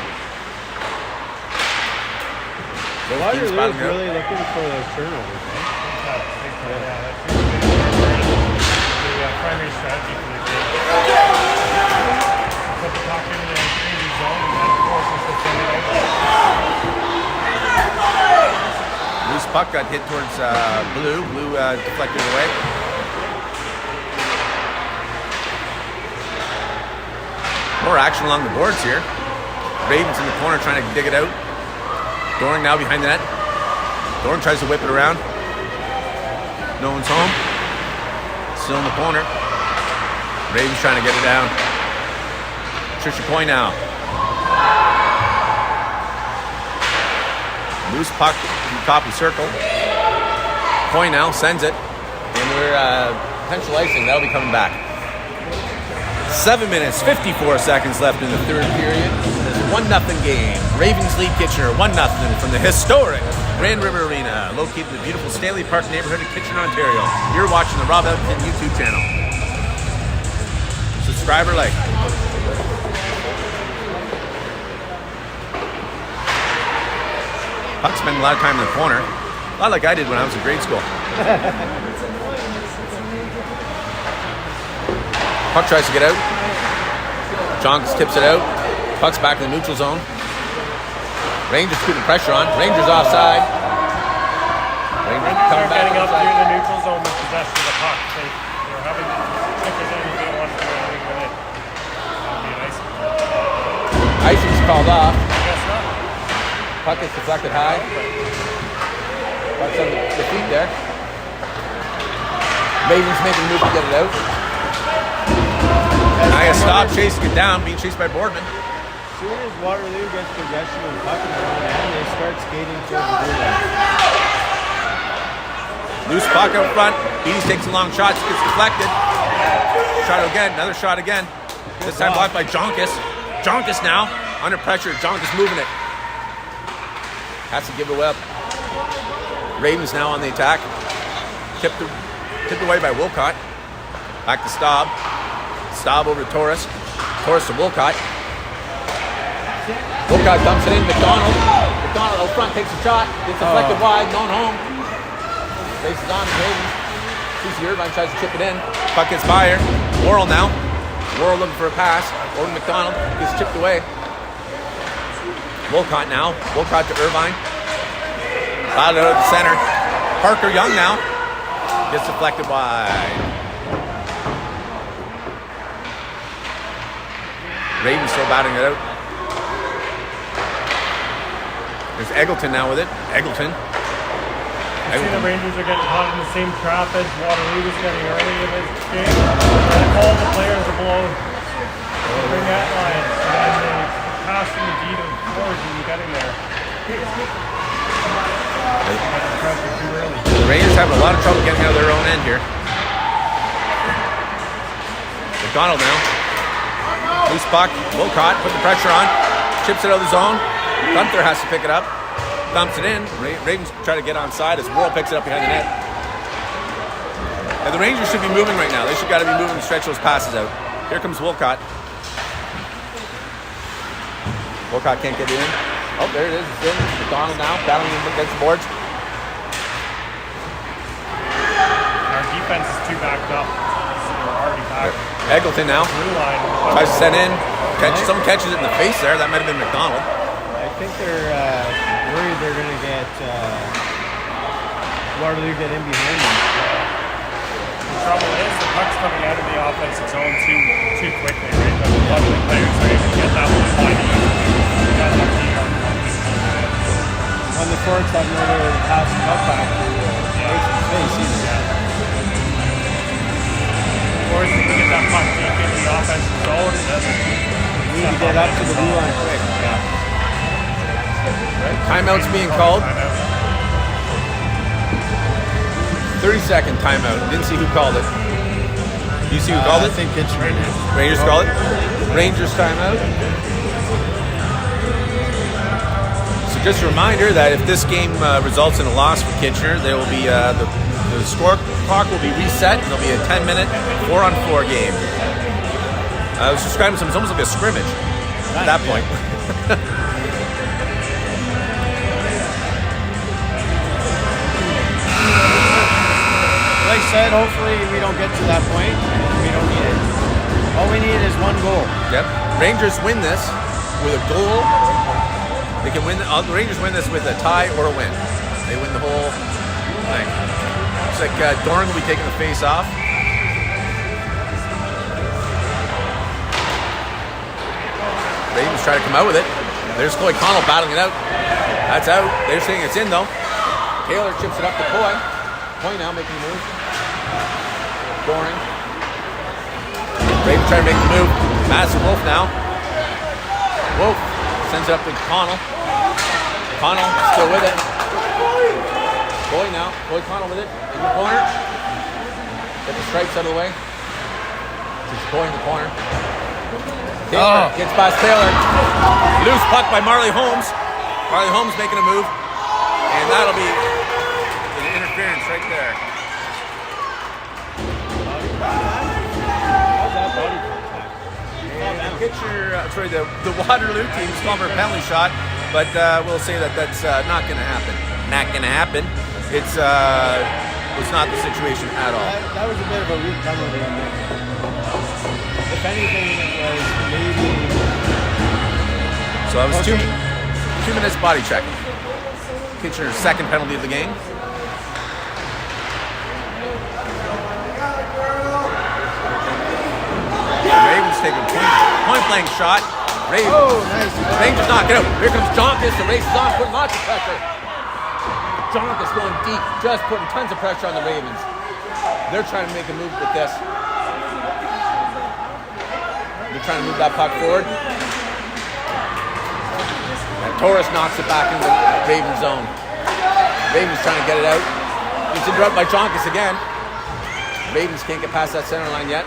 Waterloo is really looking for those turnovers, right? That's the primary strategy for the game. Put the puck in the crazy zone and then force us to send it out. Loose puck got hit towards Blue. Blue deflected away. More action along the boards here. Ravens in the corner trying to dig it out. Doring now behind the net. Doring tries to whip it around. No one's home. Still in the corner. Ravens trying to get it down. Trisha Coy now. Loose puck in the top of the circle. Coy now sends it. And we're potential icing. That'll be coming back. 7 minutes, 54 seconds left in the third period. It's a 1-0 game. Ravens lead Kitchener 1-0 from the historic Grand River Arena, located in the beautiful Stanley Park neighborhood of Kitchener, Ontario. You're watching the Rob Egelton YouTube channel. Subscribe or like. Puck spending a lot of time in the corner. A lot like I did when I was in grade school. Puck tries to get out. Jonks tips it out. Puck's back in the neutral zone. Rangers putting pressure on. Rangers offside. Rangers are getting up through the neutral zone with possession of the puck. They're having chippers in and they don't want to do anything with it. That'll be an icing. Icing's called off. I guess not. Puck is deflected high. Puck's on the feet there. Ravens making a move to get it out. Naya stopped chasing it down, being chased by Boardman. As soon as Waterloo gets possession of the puck in their own end, they start skating towards the blue line. Loose puck out front. Beatties takes a long shot, gets deflected. Shot again, another shot again. This time blocked by Jonkus. Jonkus now, under pressure. Jonkus moving it. Has to give it up. Ravens now on the attack. Tipped away by Wolcott. Back to Staub. Staub over to Torres. Torres to Wolcott. Wolcott dumps it in. McDonald. McDonald out front takes a shot. Gets deflected wide. Known home. Faces on to Ravens. Susie Irvine tries to chip it in. Puck gets fired. Worrell now. Worrell looking for a pass. Over to McDonald. Gets chipped away. Wolcott now. Wolcott to Irvine. Out of the center. Parker Young now. Gets deflected wide. Ravens still batting it out. There's Egelton now with it. Egelton. I see the Rangers are getting caught in the same trap as Waterloo was getting early in this game. They call the players are below. Bring that line. And they pass from the D to forward when you getting there. The Rangers having a lot of trouble getting out of their own end here. McDonald now. Loose puck. Wolcott put the pressure on. Chips it out of the zone. Gunther has to pick it up. Dumps it in. Ravens try to get onside as Worrell picks it up behind the net. Now the Rangers should be moving right now. They should got to be moving to stretch those passes out. Here comes Wolcott. Wolcott can't get it in. Oh, there it is. It's in. McDonald now battling against the boards. Our defense is too backed up. We're already back. Egelton now. Tries to send in. Someone catches it in the face there. That might have been McDonald. I think they're worried they're going to get Waterloo get in behind them. The trouble is the puck's coming out of the offensive zone too quickly, right? But a lot of the players are able to get that one line. When the forwards have nowhere to pass the puck back, face either. Or if you can get that puck deep into the offensive zone, it doesn't. We need to get up to the blue line quick. Yeah. Timeout's being called. 30-second timeout. Didn't see who called it. Do you see who called it? I think it's Rangers. Rangers called it. Rangers timeout. So just a reminder that if this game results in a loss for Kitchener, there will be the score clock will be reset. And there'll be a 10-minute 4-on-4 game. I was describing something. It's almost like a scrimmage at that point. Like I said, hopefully we don't get to that point. We don't need it. All we need is one goal. Yep. Rangers win this with a goal. They can win. The Rangers win this with a tie or a win. They win the whole thing. Looks like Doran will be taking the face off. Ravens try to come out with it. There's Coy Connell battling it out. That's out. They're saying it's in though. Taylor chips it up to Coy. Coy now making the move. Doran. Ravens trying to make the move. Madison Wolf now. Wolf sends it up to Connell. Connell still with it. Coy now. Coy Connell with it. In the corner. Get the stripes out of the way. Just Coy in the corner. Taylor gets past Taylor. Loose puck by Marley Holmes. Marley Holmes making a move. And that'll be an interference right there. The Waterloo team's called for a penalty shot, but we'll say that that's not going to happen. Not going to happen. It's not the situation at all. That was a bit of a weak penalty. If anything, it was maybe. So that was 2 minutes body check. Kitchener's second penalty of the game. Ravens taking point blank shot. Ravens. Oh, nice. Rangers knock it out. Here comes Jonkus. The race is on, putting lots of pressure. Jonkus going deep, just putting tons of pressure on the Ravens. They're trying to make a move with this. They're trying to move that puck forward. And Torres knocks it back into the Raven zone. Ravens trying to get it out. It's interrupted by Jonkus again. Ravens can't get past that center line yet.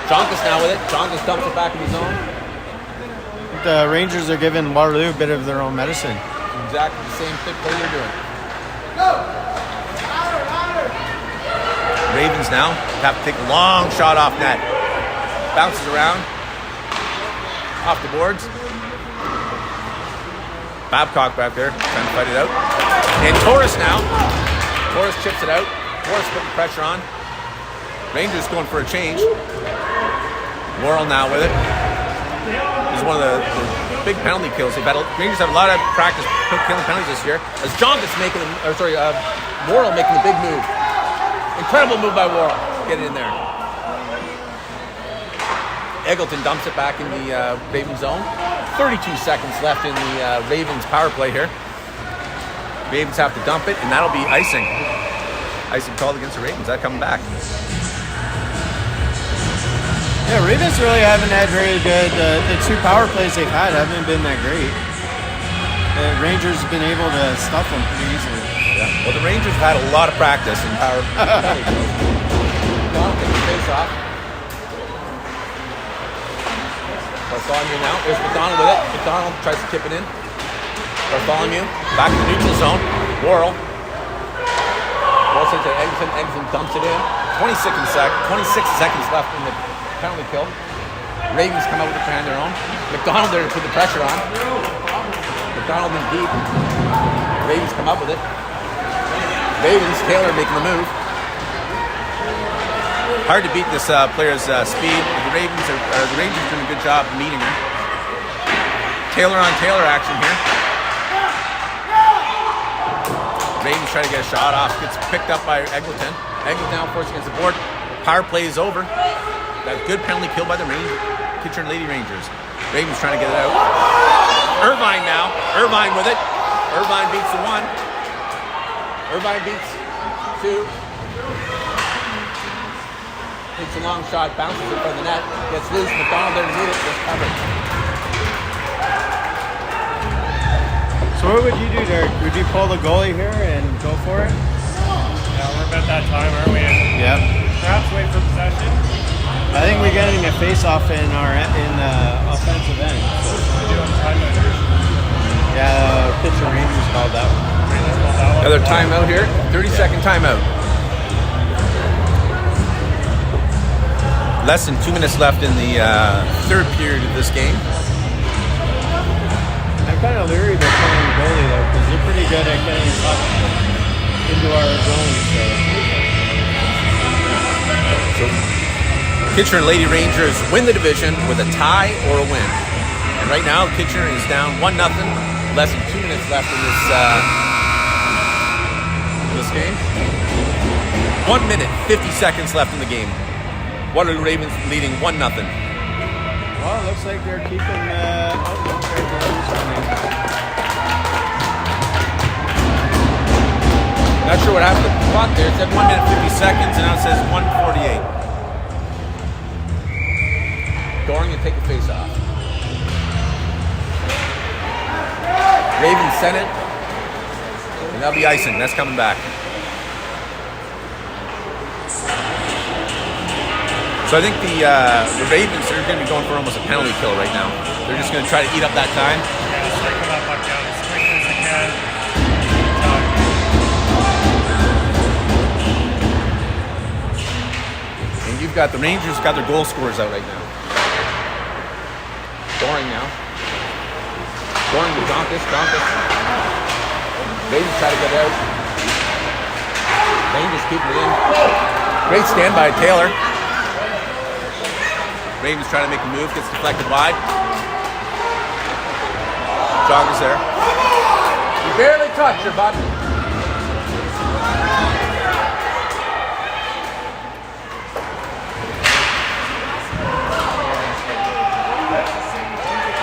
Jonkus now with it. Jonkus dumps it back in the zone. The Rangers are giving Waterloo a bit of their own medicine. Exactly the same thing they're doing. Ravens now have to take a long shot off net. Bounces around. Off the boards. Babcock back there trying to fight it out. And Torres now. Torres chips it out. Torres putting pressure on. Rangers going for a change. Worrell now with it. He's one of the big penalty kills. Rangers have a lot of practice killing penalties this year. As Jonkus Worrell making the big move. Incredible move by Worrell. Get it in there. Egelton dumps it back in the Ravens zone. 32 seconds left in the Ravens power play here. Ravens have to dump it, and that'll be icing. Icing called against the Ravens. That coming back. Yeah, Ravens really haven't had very good. The 2 power plays they've had haven't been that great. The Rangers have been able to stuff them pretty easily. Yeah. Well, the Rangers have had a lot of practice in power. Donald takes the face off. Bartholomew now. There's McDonald with it. McDonald tries to tip it in. Bartholomew back in the neutral zone. Worrell. Worrell sends it to Egelton. Egelton dumps it in. 26 seconds left in the penalty kill. Ravens come out with the plan their own. McDonald there to put the pressure on. McDonald in deep. Ravens come up with it. Ravens, Taylor making the move. Hard to beat this player's speed. The Rangers doing a good job meeting her. Taylor on Taylor action here. Ravens trying to get a shot off. Gets picked up by Egelton. Egelton now forced against the board. Power play is over. That good penalty kill by the Kitchener Lady Rangers. Ravens trying to get it out. Irvine now. Irvine with it. Irvine beats the 1. Irvine beats 2. Takes a long shot, bounces it for the net, gets loose. McDonald there to meet it, gets covered. So what would you do there? Would you pull the goalie here and go for it? Yeah, we're about that time, aren't we? Yep. Perhaps wait for possession. I think we're getting a face-off in offensive end. So. We do have a timeout here. Yeah, Kitchener Rangers called that one. Rangers called that one. Another timeout here, 30-second timeout. Less than 2 minutes left in the third period of this game. I'm kind of leery about playing goalie though, because they're pretty good at getting up into our zone. So Kitchener Lady Rangers win the division with a tie or a win. And right now, Kitchener is down 1-0. Less than 2 minutes left in this game. 1 minute, 50 seconds left in the game. Waterloo Ravens leading 1-0. Well, it looks like they're keeping. Not sure what happened to the clock there. It said 1 minute 50 seconds, and now it says 1:48. Doring and take the face off. Ravens send it, and that'll be icing. That's coming back. So I think the Ravens are going to be going for almost a penalty kill right now. They're just going to try to eat up that time. Yeah, just striking that puck down as quickly as they can. And you've got the Rangers got their goal scorers out right now. Doring now. Doring to Jonkus. Ravens try to get out. Rangers keeping it in. Great stand by Taylor. Ravens trying to make a move, gets deflected wide. Joggers there. You barely touch her, bud.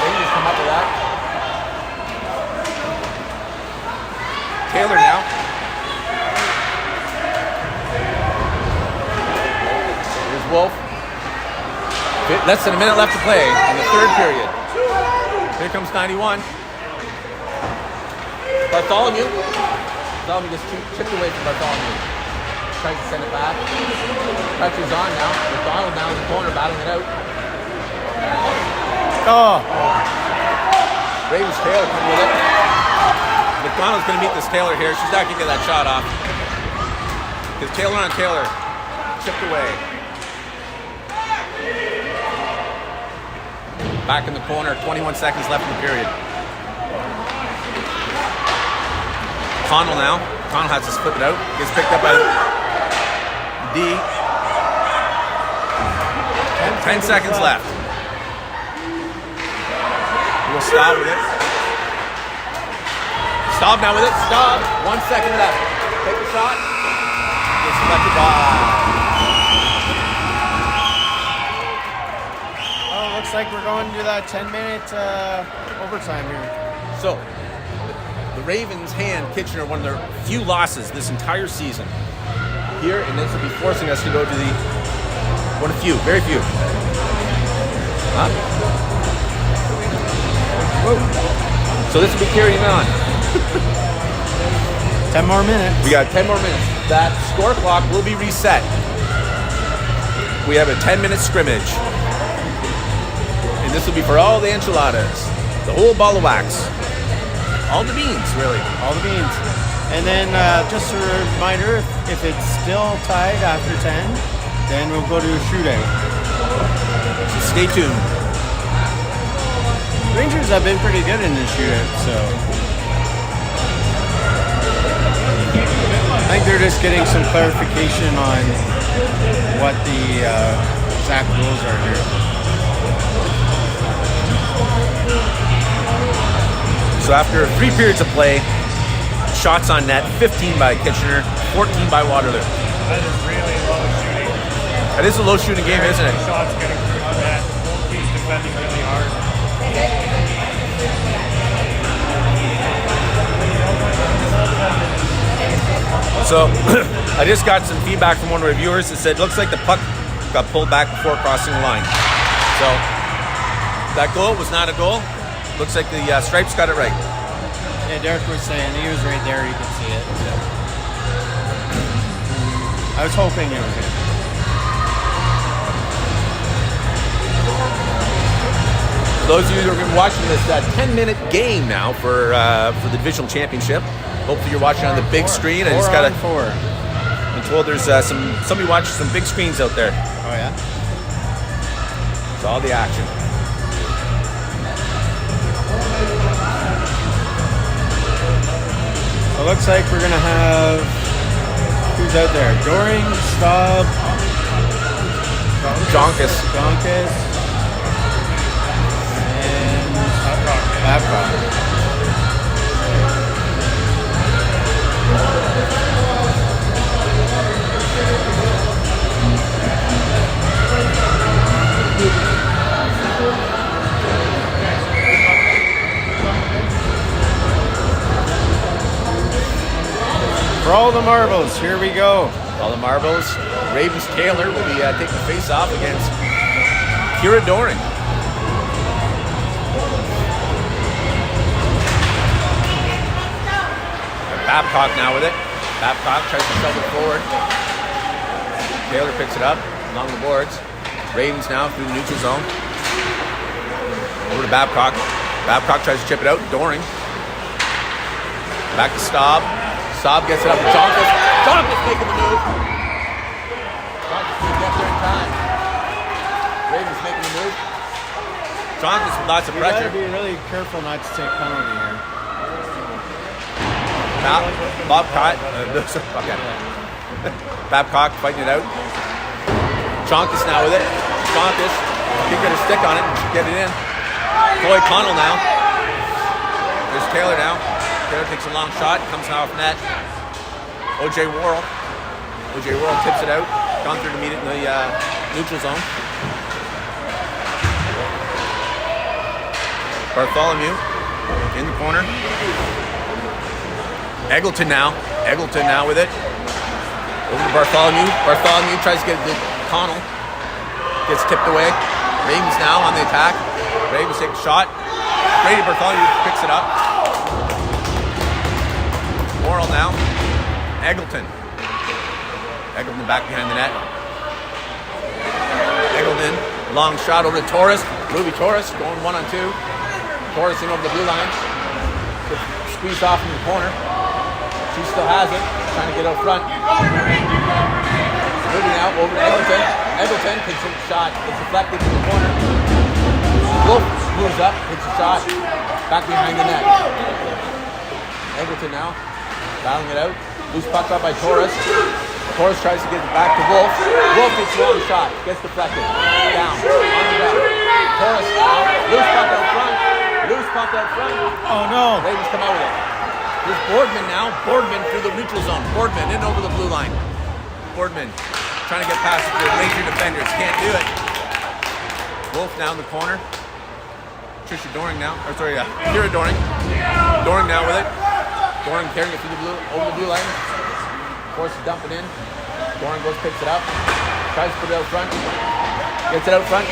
Rangers come up with that. Taylor now. Here's Wolf. Less than a minute left to play in the third period. Here comes 91. Bartholomew. Bartholomew gets chipped away from Bartholomew. Tries to send it back. Pressure's on now. McDonald down in the corner battling it out. Oh! Ravens Taylor coming with it. McDonald's going to meet this Taylor here. She's not going to get that shot off. Because Taylor on Taylor. Chipped away. Back in the corner, 21 seconds left in the period. Connell now. Connell has to flip it out. Gets picked up by D. 10 seconds left. Staub with it. Staub now with it. Staub. 1 second left. Take the shot. Gets deflected by. Oh, looks like we're going to that 10-minute overtime here. So, the Ravens hand Kitchener one of their few losses this entire season. Here, and this will be forcing us to go to the one of few, very few. Huh? Whoa. So this will be carrying on. 10 more minutes. We got 10 more minutes. That score clock will be reset. We have a 10-minute scrimmage. And this will be for all the enchiladas. The whole ball of wax. All the beans, really. All the beans. And then just a reminder, if it's still tied after 10, then we'll go to a shootout. So stay tuned. Rangers have been pretty good in this shootout, so I think they're just getting some clarification on what the exact rules are here. So after 3 periods of play, shots on net, 15 by Kitchener, 14 by Waterloo. That is really low shooting. That is a low shooting game, isn't it? Shots getting through on that. Both teams defending really hard. So I just got some feedback from one of our viewers that said, looks like the puck got pulled back before crossing the line. So that goal was not a goal. Looks like the Stripes got it right. Yeah, Derek was saying he was right there, you could see it. So. I was hoping it was it. Those of you who are watching this 10-minute game now for the divisional championship. Hopefully you're watching on the big screen. I just got to. I'm told there's somebody watching some big screens out there. Oh yeah. It's all the action. It looks like we're gonna have who's out there? Doring, Staub, Jonkus, and Babcock. For all the marbles, here we go. All the marbles. Ravens Taylor will be taking the face off against Kira Doring. Babcock now with it. Babcock tries to shove it forward. Taylor picks it up along the boards. Ravens now through the neutral zone. Over to Babcock. Babcock tries to chip it out. Doring. Back to Staub. Staub gets it up to Jonkus. Jonkus making the move. Jonkus can get there in time. Ravens making the move. Jonkus with lots of pressure. You gotta be really careful not to take penalty here. Now, Babcock. Babcock fighting it out. Jonkus now with it. Jonkus can get a stick on it and get it in. Floyd Connell now. There's Taylor now. Taylor takes a long shot, comes off net. O.J. Worrell tips it out. Gone through to meet it in the neutral zone. Bartholomew in the corner. Egelton now with it. Over to Bartholomew. Bartholomew tries to get it to Connell. Gets tipped away. Ravens now on the attack. Ravens take a shot. Brady Bartholomew picks it up. Worrell now. Egelton back behind the net. Egelton, long shot over to Torres. Ruby Torres going 1-on-2. Torres in over the blue line. Squeezed off in the corner. She still has it. Trying to get out front. Moving out over to Egelton. Egelton takes a shot. It's deflected in the corner. Wolf moves up, hits a shot. Back behind the net. Egelton now. Battling it out. Loose puck up by Torres. Torres tries to get it back to Wolf. Wolf takes a long shot. Gets deflected. Down. On the ground. Torres out. Loose puck out front. Loose puck out front. Oh no. Ravens come out with it. Here's Boardman now. Boardman through the neutral zone. Boardman in over the blue line. Boardman trying to get past the Ranger defenders. Can't do it. Wolf down the corner. Trisha Doring now. Or sorry, Kira Doring. Doring now with it. Doring carrying it through the blue, over the blue line. Forces to dump it in. Doring goes, picks it up. Tries to put it out front. Gets it out front.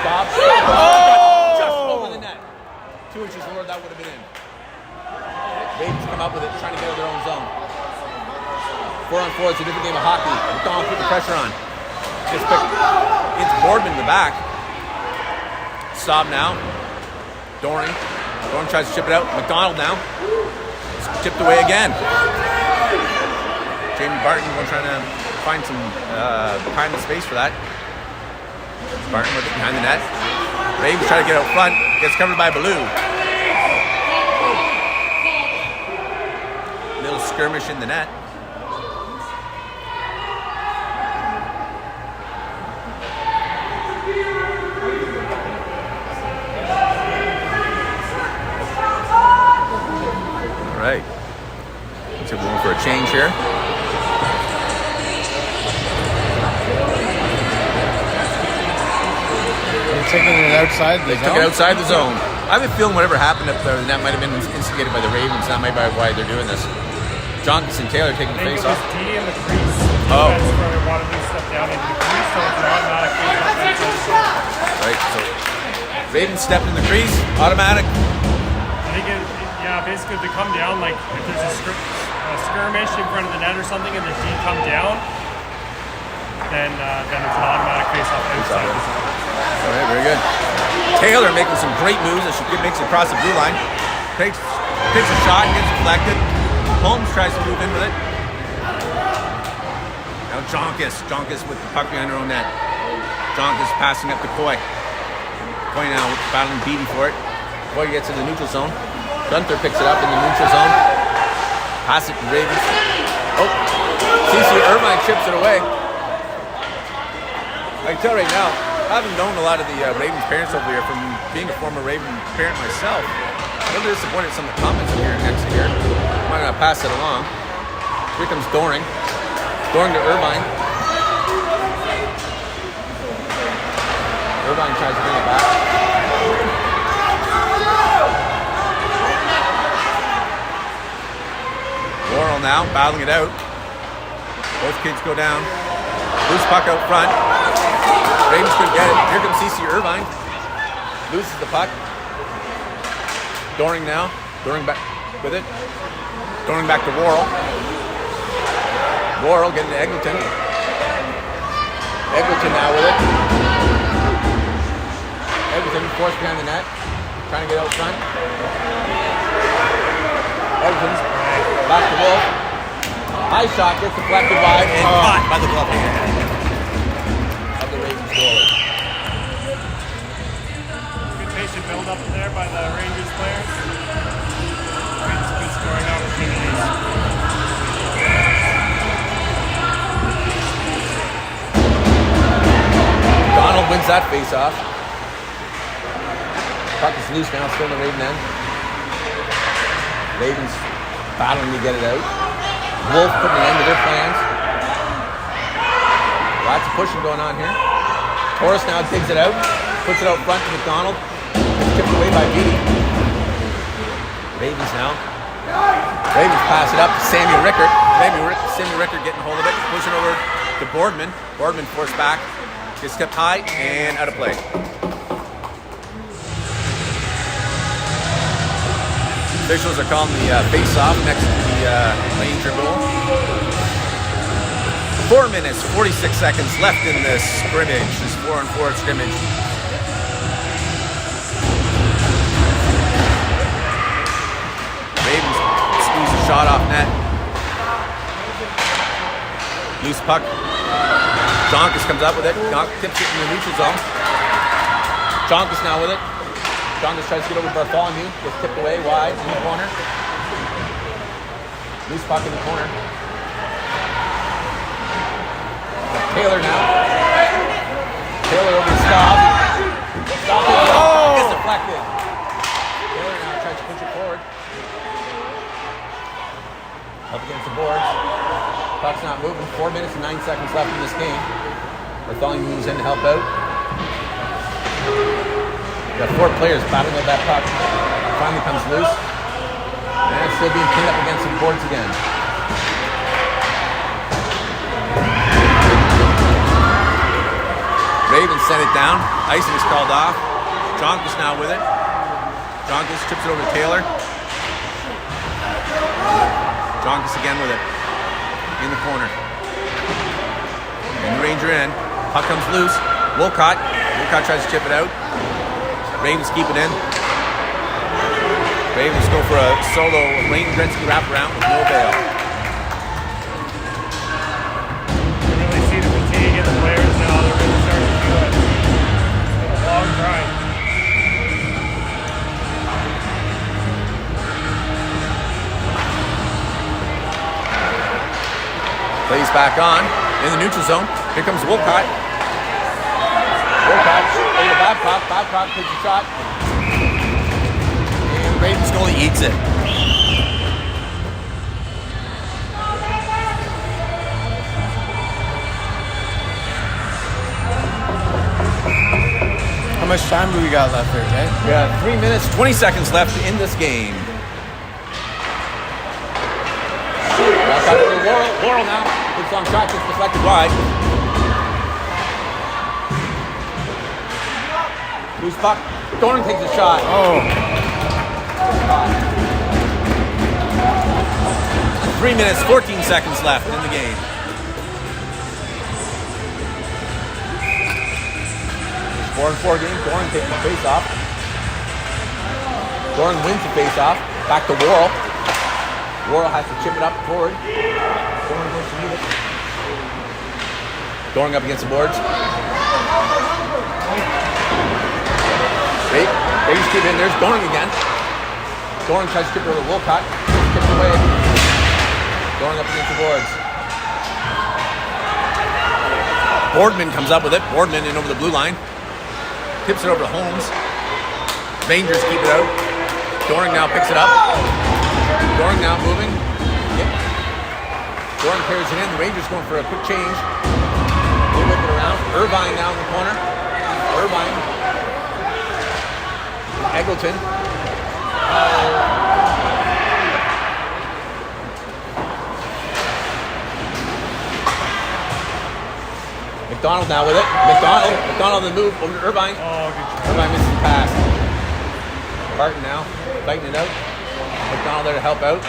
Stops. Oh! Just over the net. 2 inches lower, that would have been in. Ravens come up with it, trying to get out of their own zone. 4-on-4, it's a different game of hockey. McDonald put the pressure on. Just pick. It's Boardman in the back. Stop now. Doring. Doring tries to chip it out. McDonald now. It's tipped away again. Jamie Barton trying to find some behind the space for that. Barton with it behind the net. Ravens try to get out front. Gets covered by Ballou. Little skirmish in the net. All right. So we're going for a change here. Taking it outside the zone? Took it outside the zone. I have a feeling whatever happened up there, that might have been instigated by the Ravens. That might be why they're doing this. Johnson Taylor taking the face off. D in the crease. Oh. That's where Waterloo stepped down into the crease, so it's an automatic face. Right, so Ravens stepped in the crease, automatic. I think basically they come down, like if there's a skirmish in front of the net or something and the D come down, then it's an automatic face-off outside the zone. All right, very good. Taylor making some great moves as she makes it across the blue line. Takes a shot, gets deflected. Holmes tries to move in with it. Now Jonkus with the puck behind her own net. Jonkus passing up to Coy. Coy now battling Beattie for it. Coy gets in the neutral zone. Gunther picks it up in the neutral zone. Pass it to Ravens. Oh, CC Irvine chips it away. I can tell right now, having known a lot of the Ravens parents over here from being a former Raven parent myself, I'm a little disappointed in some of the comments I'm hearing next here. I'm going to pass it along. Here comes Doring. Doring to Irvine. Irvine tries to bring it back. Laurel now, battling it out. Both kids go down. Loose puck out front. Ravens couldn't get it. Here comes CC Irvine. Loses the puck. Doring now. Doring back with it. Doring back to Worrell. Worrell getting to Egelton. Egelton now with it. Egelton forced behind the net. Trying to get out front. Egelton's back to Wolf. High shot gets deflected wide and caught by the glove hand of the Ravens goalie. Good patient build up there by the Rangers players. Good scoring opportunities. Donald wins that face-off. Puck is loose now, still in the Raven end. Ravens battling to get it out. Wolf putting an end to their plans. Lots of pushing going on here. Torres now digs it out, puts it out front to McDonald. It's tipped away by Beattie. Ravens now. Ravens pass it up to Sammy Rickert. Sammy Rickert getting hold of it, pushing over to Boardman. Boardman forced back, gets kept high and out of play. Officials are calling the face-off next to the Ranger goal. 4 minutes, 46 seconds left in this scrimmage, this 4-on-4 scrimmage. Ravens squeeze a shot off net. Loose puck. Jonkus comes up with it. Tips it in the neutral zone. Jonkus now with it. Jonkus tries to get over to Bartholomew. Gets tipped away wide in the corner. Loose puck in the corner. Taylor now. Taylor over to Staub. Staub gets deflected. Up against the boards. Puck's not moving. 4 minutes and 9 seconds left in this game. Bartholomew moves in to help out. We've got 4 players battling with that puck. Finally comes loose. And it's still being pinned up against the boards again. Ravens sent it down. Icing is called off. Jonkus now with it. Jonkus chips it over to Taylor. Jonkus again with it. In the corner. And the Ranger in. Puck comes loose. Wolcott. Wolcott tries to chip it out. Ravens keep it in. Ravens go for a solo Wayne Gretzky wraparound with no bail. You really see the fatigue in the players now. They're really starting to feel it. It's been a long grind. Plays back on in the neutral zone. Here comes Wolcott. Wolcott over Babcock. Babcock takes a shot. And Ravens goalie eats it. How much time do we got left there, Jay? We got 3 minutes, 20 seconds left in this game. Back out to Laurel. Laurel now. Good long shot, just deflected wide. Loose puck. Thorne takes a shot. Oh. 3 minutes, 14 seconds left in the game. It's 4-4 game. Thorne takes the face off. Thorne wins the face off. Back to Worrell. Worrell has to chip it up forward. Thorne goes to meet it. Thorne up against the boards. They just keep in. There's Thorne again. Thorne tries to chip it over Wolcott. Tipped away. Thorne up against the boards. Boardman comes up with it. Boardman in over the blue line. Tips it over to Holmes. Rangers keep it out. Thorne now picks it up. Thorne now moving. Yep. Thorne carries it in. The Rangers going for a quick change. They whip it around. Irvine now in the corner. Irvine. Egelton. McDonald now with it. McDonald on the move over to Irvine. Oh, good job. Irvine misses the pass. Barton now fighting it out. McDonald there to help out.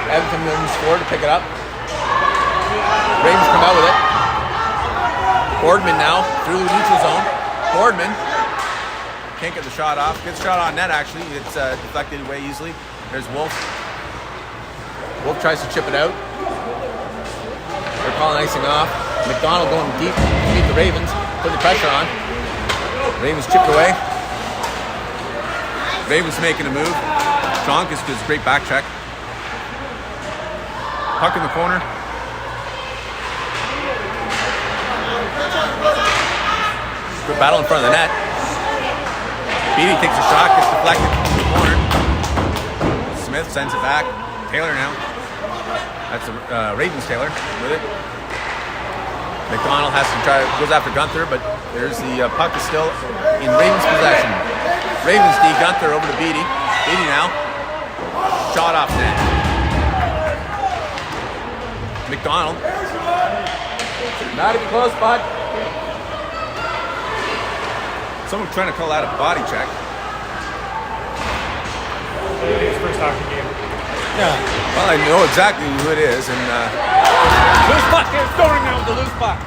Egelton moves forward to pick it up. Ravens come out with it. Boardman now through the neutral zone. Boardman can't get the shot off. Gets shot on net actually. It's deflected away easily. There's Wolf. Wolf tries to chip it out. They're calling icing off. McDonald going deep to meet the Ravens. Putting the pressure on. Ravens chipped away. Ravens making a move. Jonkus does a great back check. Puck in the corner. Good battle in front of the net. Beatty takes a shot, gets deflected in the corner. Smith sends it back. Taylor now. That's the Ravens Taylor with it. McDonald has to try, goes after Gunther, but there's the puck is still in Ravens possession. Ravens D. Gunther over to Beatty. Beatty now. Shot off net. McDonald. Not even close, bud. Someone trying to call that a body check. His first hockey game. Yeah. Well, I know exactly who it is, and loose puck. Here's Doring now with the loose puck.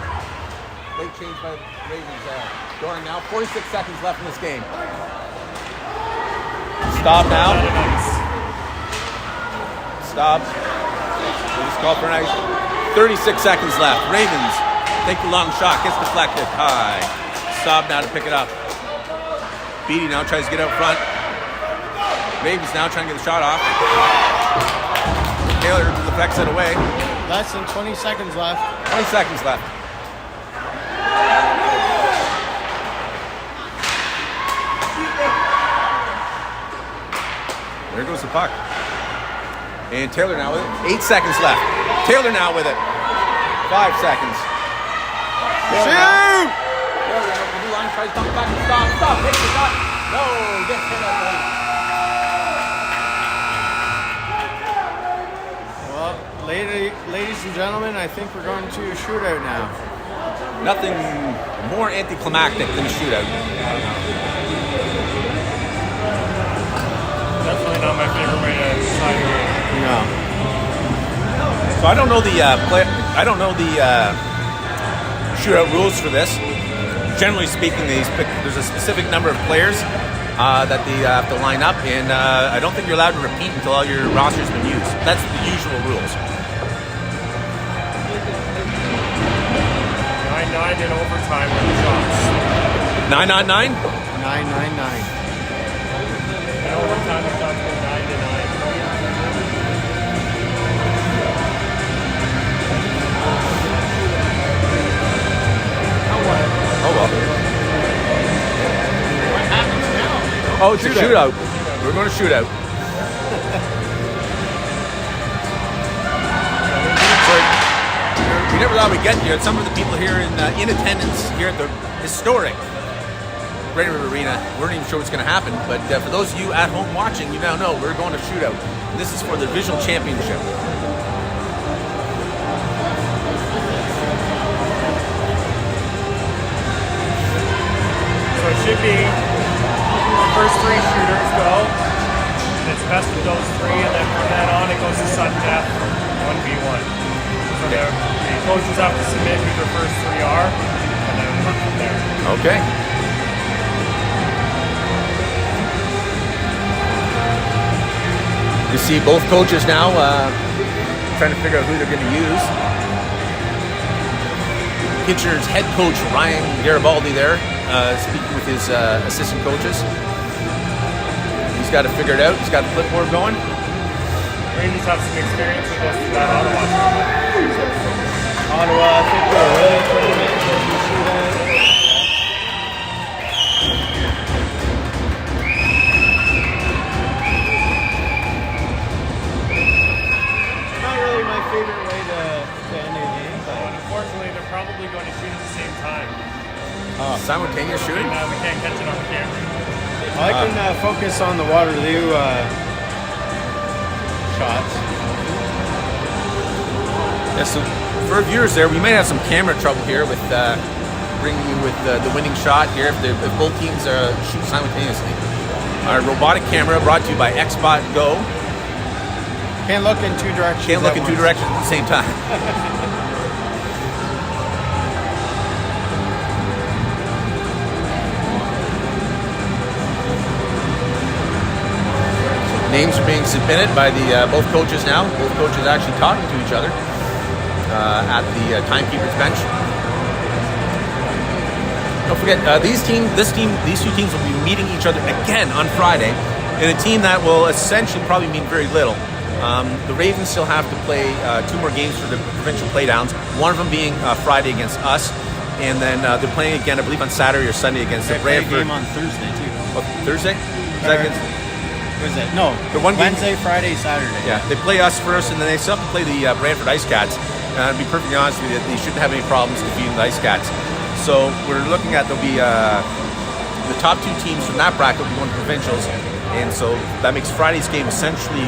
Late change by the Ravens there. Doring now. 46 seconds left in this game. Stop now. Stop. We just called for an ice. 36 seconds left. Ravens take the long shot. Gets deflected. High. Stop now to pick it up. Beatty now tries to get out front. Ravens now trying to get the shot off. Taylor deflects it away. Less than 20 seconds left. 20 seconds left. There goes the puck. And Taylor now with it. 8 seconds left. Taylor now with it. 5 seconds. Shoot! Taylor now with the blue line. Tries to dump it back and stop. Stop. Hit the shot. No. Gets hit out late. Well, ladies and gentlemen, I think we're going to a shootout now. Nothing more anticlimactic than a shootout. Definitely not my favorite way to decide a game. No. So I don't know the shootout rules for this. Generally speaking, there's a specific number of players that they have to line up, and I don't think you're allowed to repeat until all your roster's been used. That's the usual rules. 9-9 in overtime with the shots. 9-on-9? 9-9-9. In overtime, the shots go 9-9. Oh well. What happens now? Oh, it's a shootout. We're going to shootout. We never thought we'd get here. Some of the people here in attendance here at the historic Great River Arena weren't even sure what's going to happen. But for those of you at home watching, you now know we're going to shootout. And this is for the Divisional Championship. So it should be the first 3 shooters go. And it's best of those 3, and then from then on it goes to sudden death, 1v1. So the coaches have to submit who their first 3 are, and then work from there. Okay. You see both coaches now trying to figure out who they're going to use. Kitchener's head coach Ryan Garibaldi there speaking with his assistant coaches. He's got to figure it out. He's got the clipboard going. Rangers have some experience with this in that Ottawa tournament. Ottawa, I think we're really tournament that we shoot at. Not really my favorite way to end a game, but Unfortunately, they're probably going to shoot at the same time. Simultaneous shooting? We can't catch it on the camera. I can focus on the Waterloo shots. Yeah, so for viewers there, we may have some camera trouble here with bringing you with the winning shot here if both teams shoot simultaneously. Our robotic camera brought to you by Xbot Go. Can't look in 2 directions. Can't look in 2 directions at the same time. Names are being submitted by the both coaches now. Both coaches actually talking to each other at the timekeeper's bench. Don't forget, these two teams will be meeting each other again on Friday in a team that will essentially probably mean very little. The Ravens still have to play 2 more games for the provincial playdowns. One of them being Friday against us, and then they're playing again, I believe, on Saturday or Sunday against the Brantford. Game on Thursday too. Oh, Thursday? Is that against? What is it? No, The one game- Wednesday, Friday, Saturday. Yeah, they play us first, and then they still have to play the Brantford Ice Cats. And to be perfectly honest with you, they shouldn't have any problems defeating the Ice Cats. So we're looking at there'll be the top 2 teams from that bracket will be going to provincials, and so that makes Friday's game essentially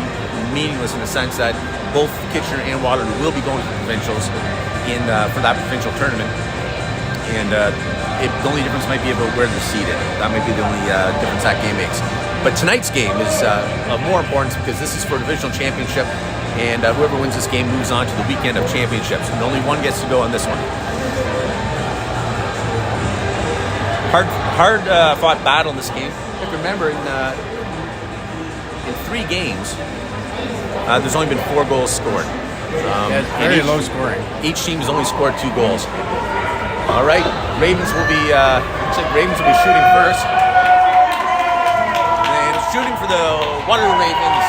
meaningless in the sense that both Kitchener and Waterloo will be going to provincials for that provincial tournament. And the only difference might be about where they're seated. That might be the only difference that game makes. But tonight's game is of more importance because this is for a divisional championship, and whoever wins this game moves on to the weekend of championships, and only one gets to go on this one. Hard fought battle in this game. If you remember, in 3 games, there's only been 4 goals scored. Yeah, it's very low scoring. Each team has only scored 2 goals. All right, Ravens will be looks like Ravens will be shooting first. And shooting for the Waterloo Ravens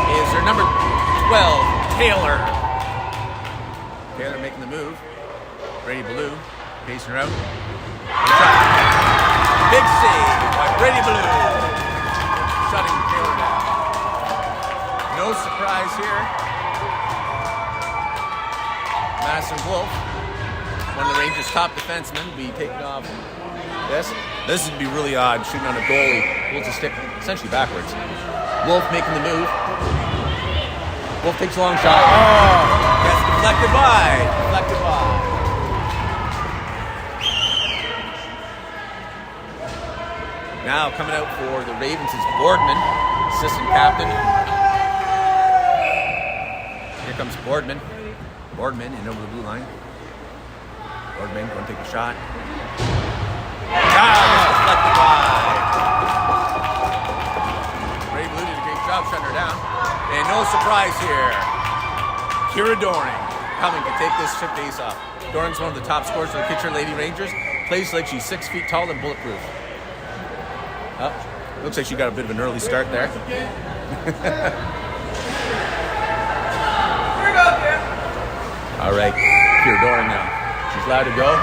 is their number 12, Taylor. Taylor making the move. Brady Ballou pacing her out. Big save by Brady Ballou. Shutting Taylor down. No no surprise here. Madison Wolf, one of the Rangers' top defensemen, will be taking off this. This would be really odd, shooting on a goalie. Holds a stick essentially backwards. Wolf making the move. Wolf takes a long shot. Oh! Gets deflected wide. Deflected wide. Now coming out for the Ravens is Boardman, assistant captain. Here comes Boardman. Boardman in over the blue line. Boardman going to take a shot. Deflected wide. Ray Blue did a great job shutting her down. And no surprise here. Kira Doring coming to take this chip face off. Doring's one of the top scorers for the Kitchener Lady Rangers. Plays like she's 6 feet tall and bulletproof. Oh, looks like she got a bit of an early start there. All right, Kira Doring now. She's allowed to go.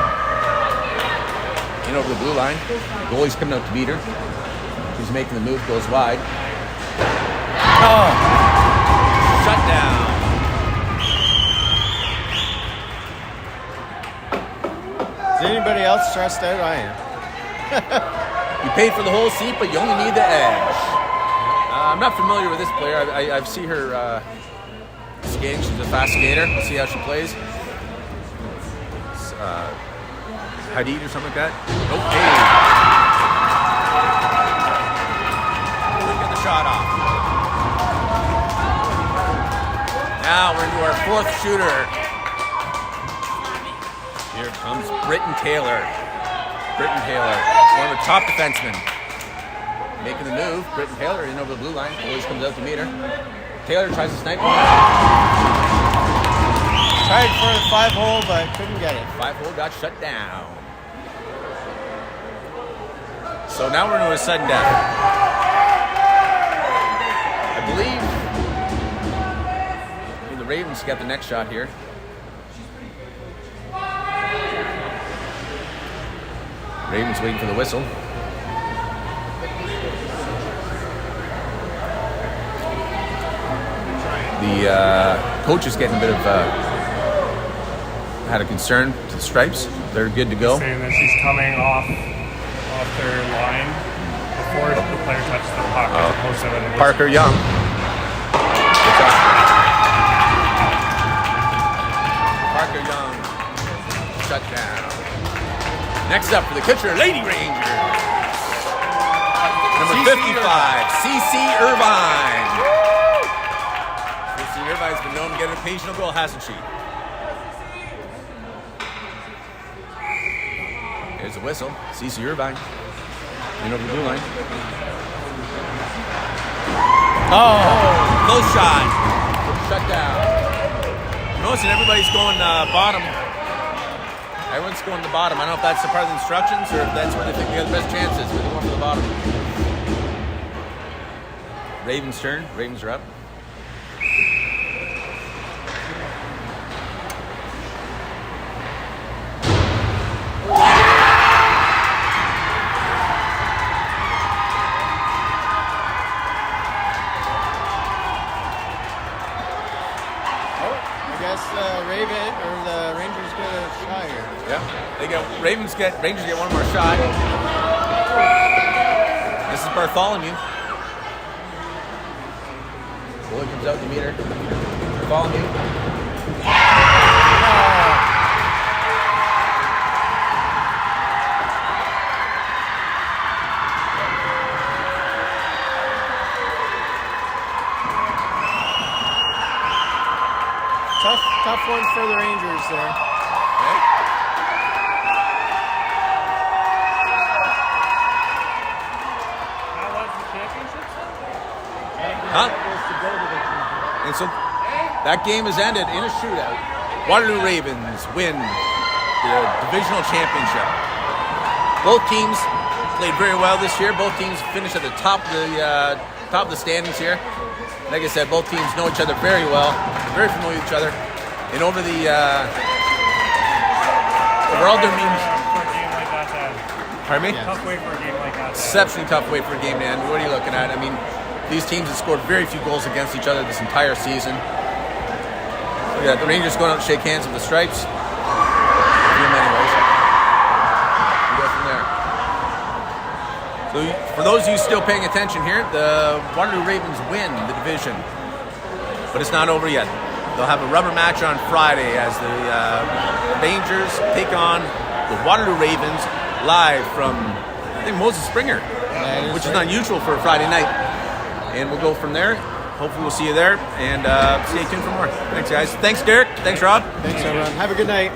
In over the blue line. The goalie's coming out to beat her. She's making the move, goes wide. Oh! Shut down. Is anybody else stressed out? I am. You paid for the whole seat, but you only need the edge. I'm not familiar with this player. I've seen her skating. She's a fast skater. Let's see how she plays. Hadid or something like that. Okay. Couldn't get the shot off. Now we're into our fourth shooter. Here comes Britton Taylor. Britton Taylor, one of the top defensemen. Making the move. Britton Taylor in over the blue line. Always comes out to meet her. Taylor tries to snipe. Tried for the 5-hole, but couldn't get it. 5-hole got shut down. So now we're into a sudden death. I believe the Ravens get the next shot here. Ravens waiting for the whistle. The coach is getting a bit of had a concern to the stripes. They're good to go. Saying that she's coming off their line before the player touches the puck. As opposed to when Parker Young. Parker Young shut down. Next up for the Kitchener Lady Rangers. Number 55, CC Irvine. CC Irvine's been known to get an occasional goal, hasn't she? Here's the whistle. CC Irvine. In over the blue line. Oh! Close shot. Shut down. Noticing everybody's going bottom. Everyone's going to the bottom. I don't know if that's the part of the instructions or if that's where they think they got the best chances. But they're going for the bottom. Ravens' turn. Ravens are up. The Rangers get a shot here. Yeah, Rangers get one more shot. This is Bartholomew. Boy comes out to meet her. Bartholomew. Tough one for the Rangers there. Okay. That was the championship? Huh? And so that game has ended in a shootout. Waterloo Ravens win the Divisional Championship. Both teams played very well this year. Both teams finished at the top of the standings here. Like I said, both teams know each other very well, very familiar with each other. And over the overall their means. For a game like that, Pardon me? Tough way for a game like that. Exceptionally tough way for a game to end. What are you looking at? I mean, These teams have scored very few goals against each other this entire season. So yeah, the Rangers going out to shake hands with the Stripes. Anyways, we go from there. So for those of you still paying attention here, the Waterloo Ravens win the division, but it's not over yet. They'll have a rubber match on Friday as the Rangers take on the Waterloo Ravens live from, I think, Moses Springer, which is not usual for a Friday night. And we'll go from there. Hopefully we'll see you there, and stay tuned for more. Thanks, guys. Thanks, Derek. Thanks, Rob. Thanks, everyone. Have a good night.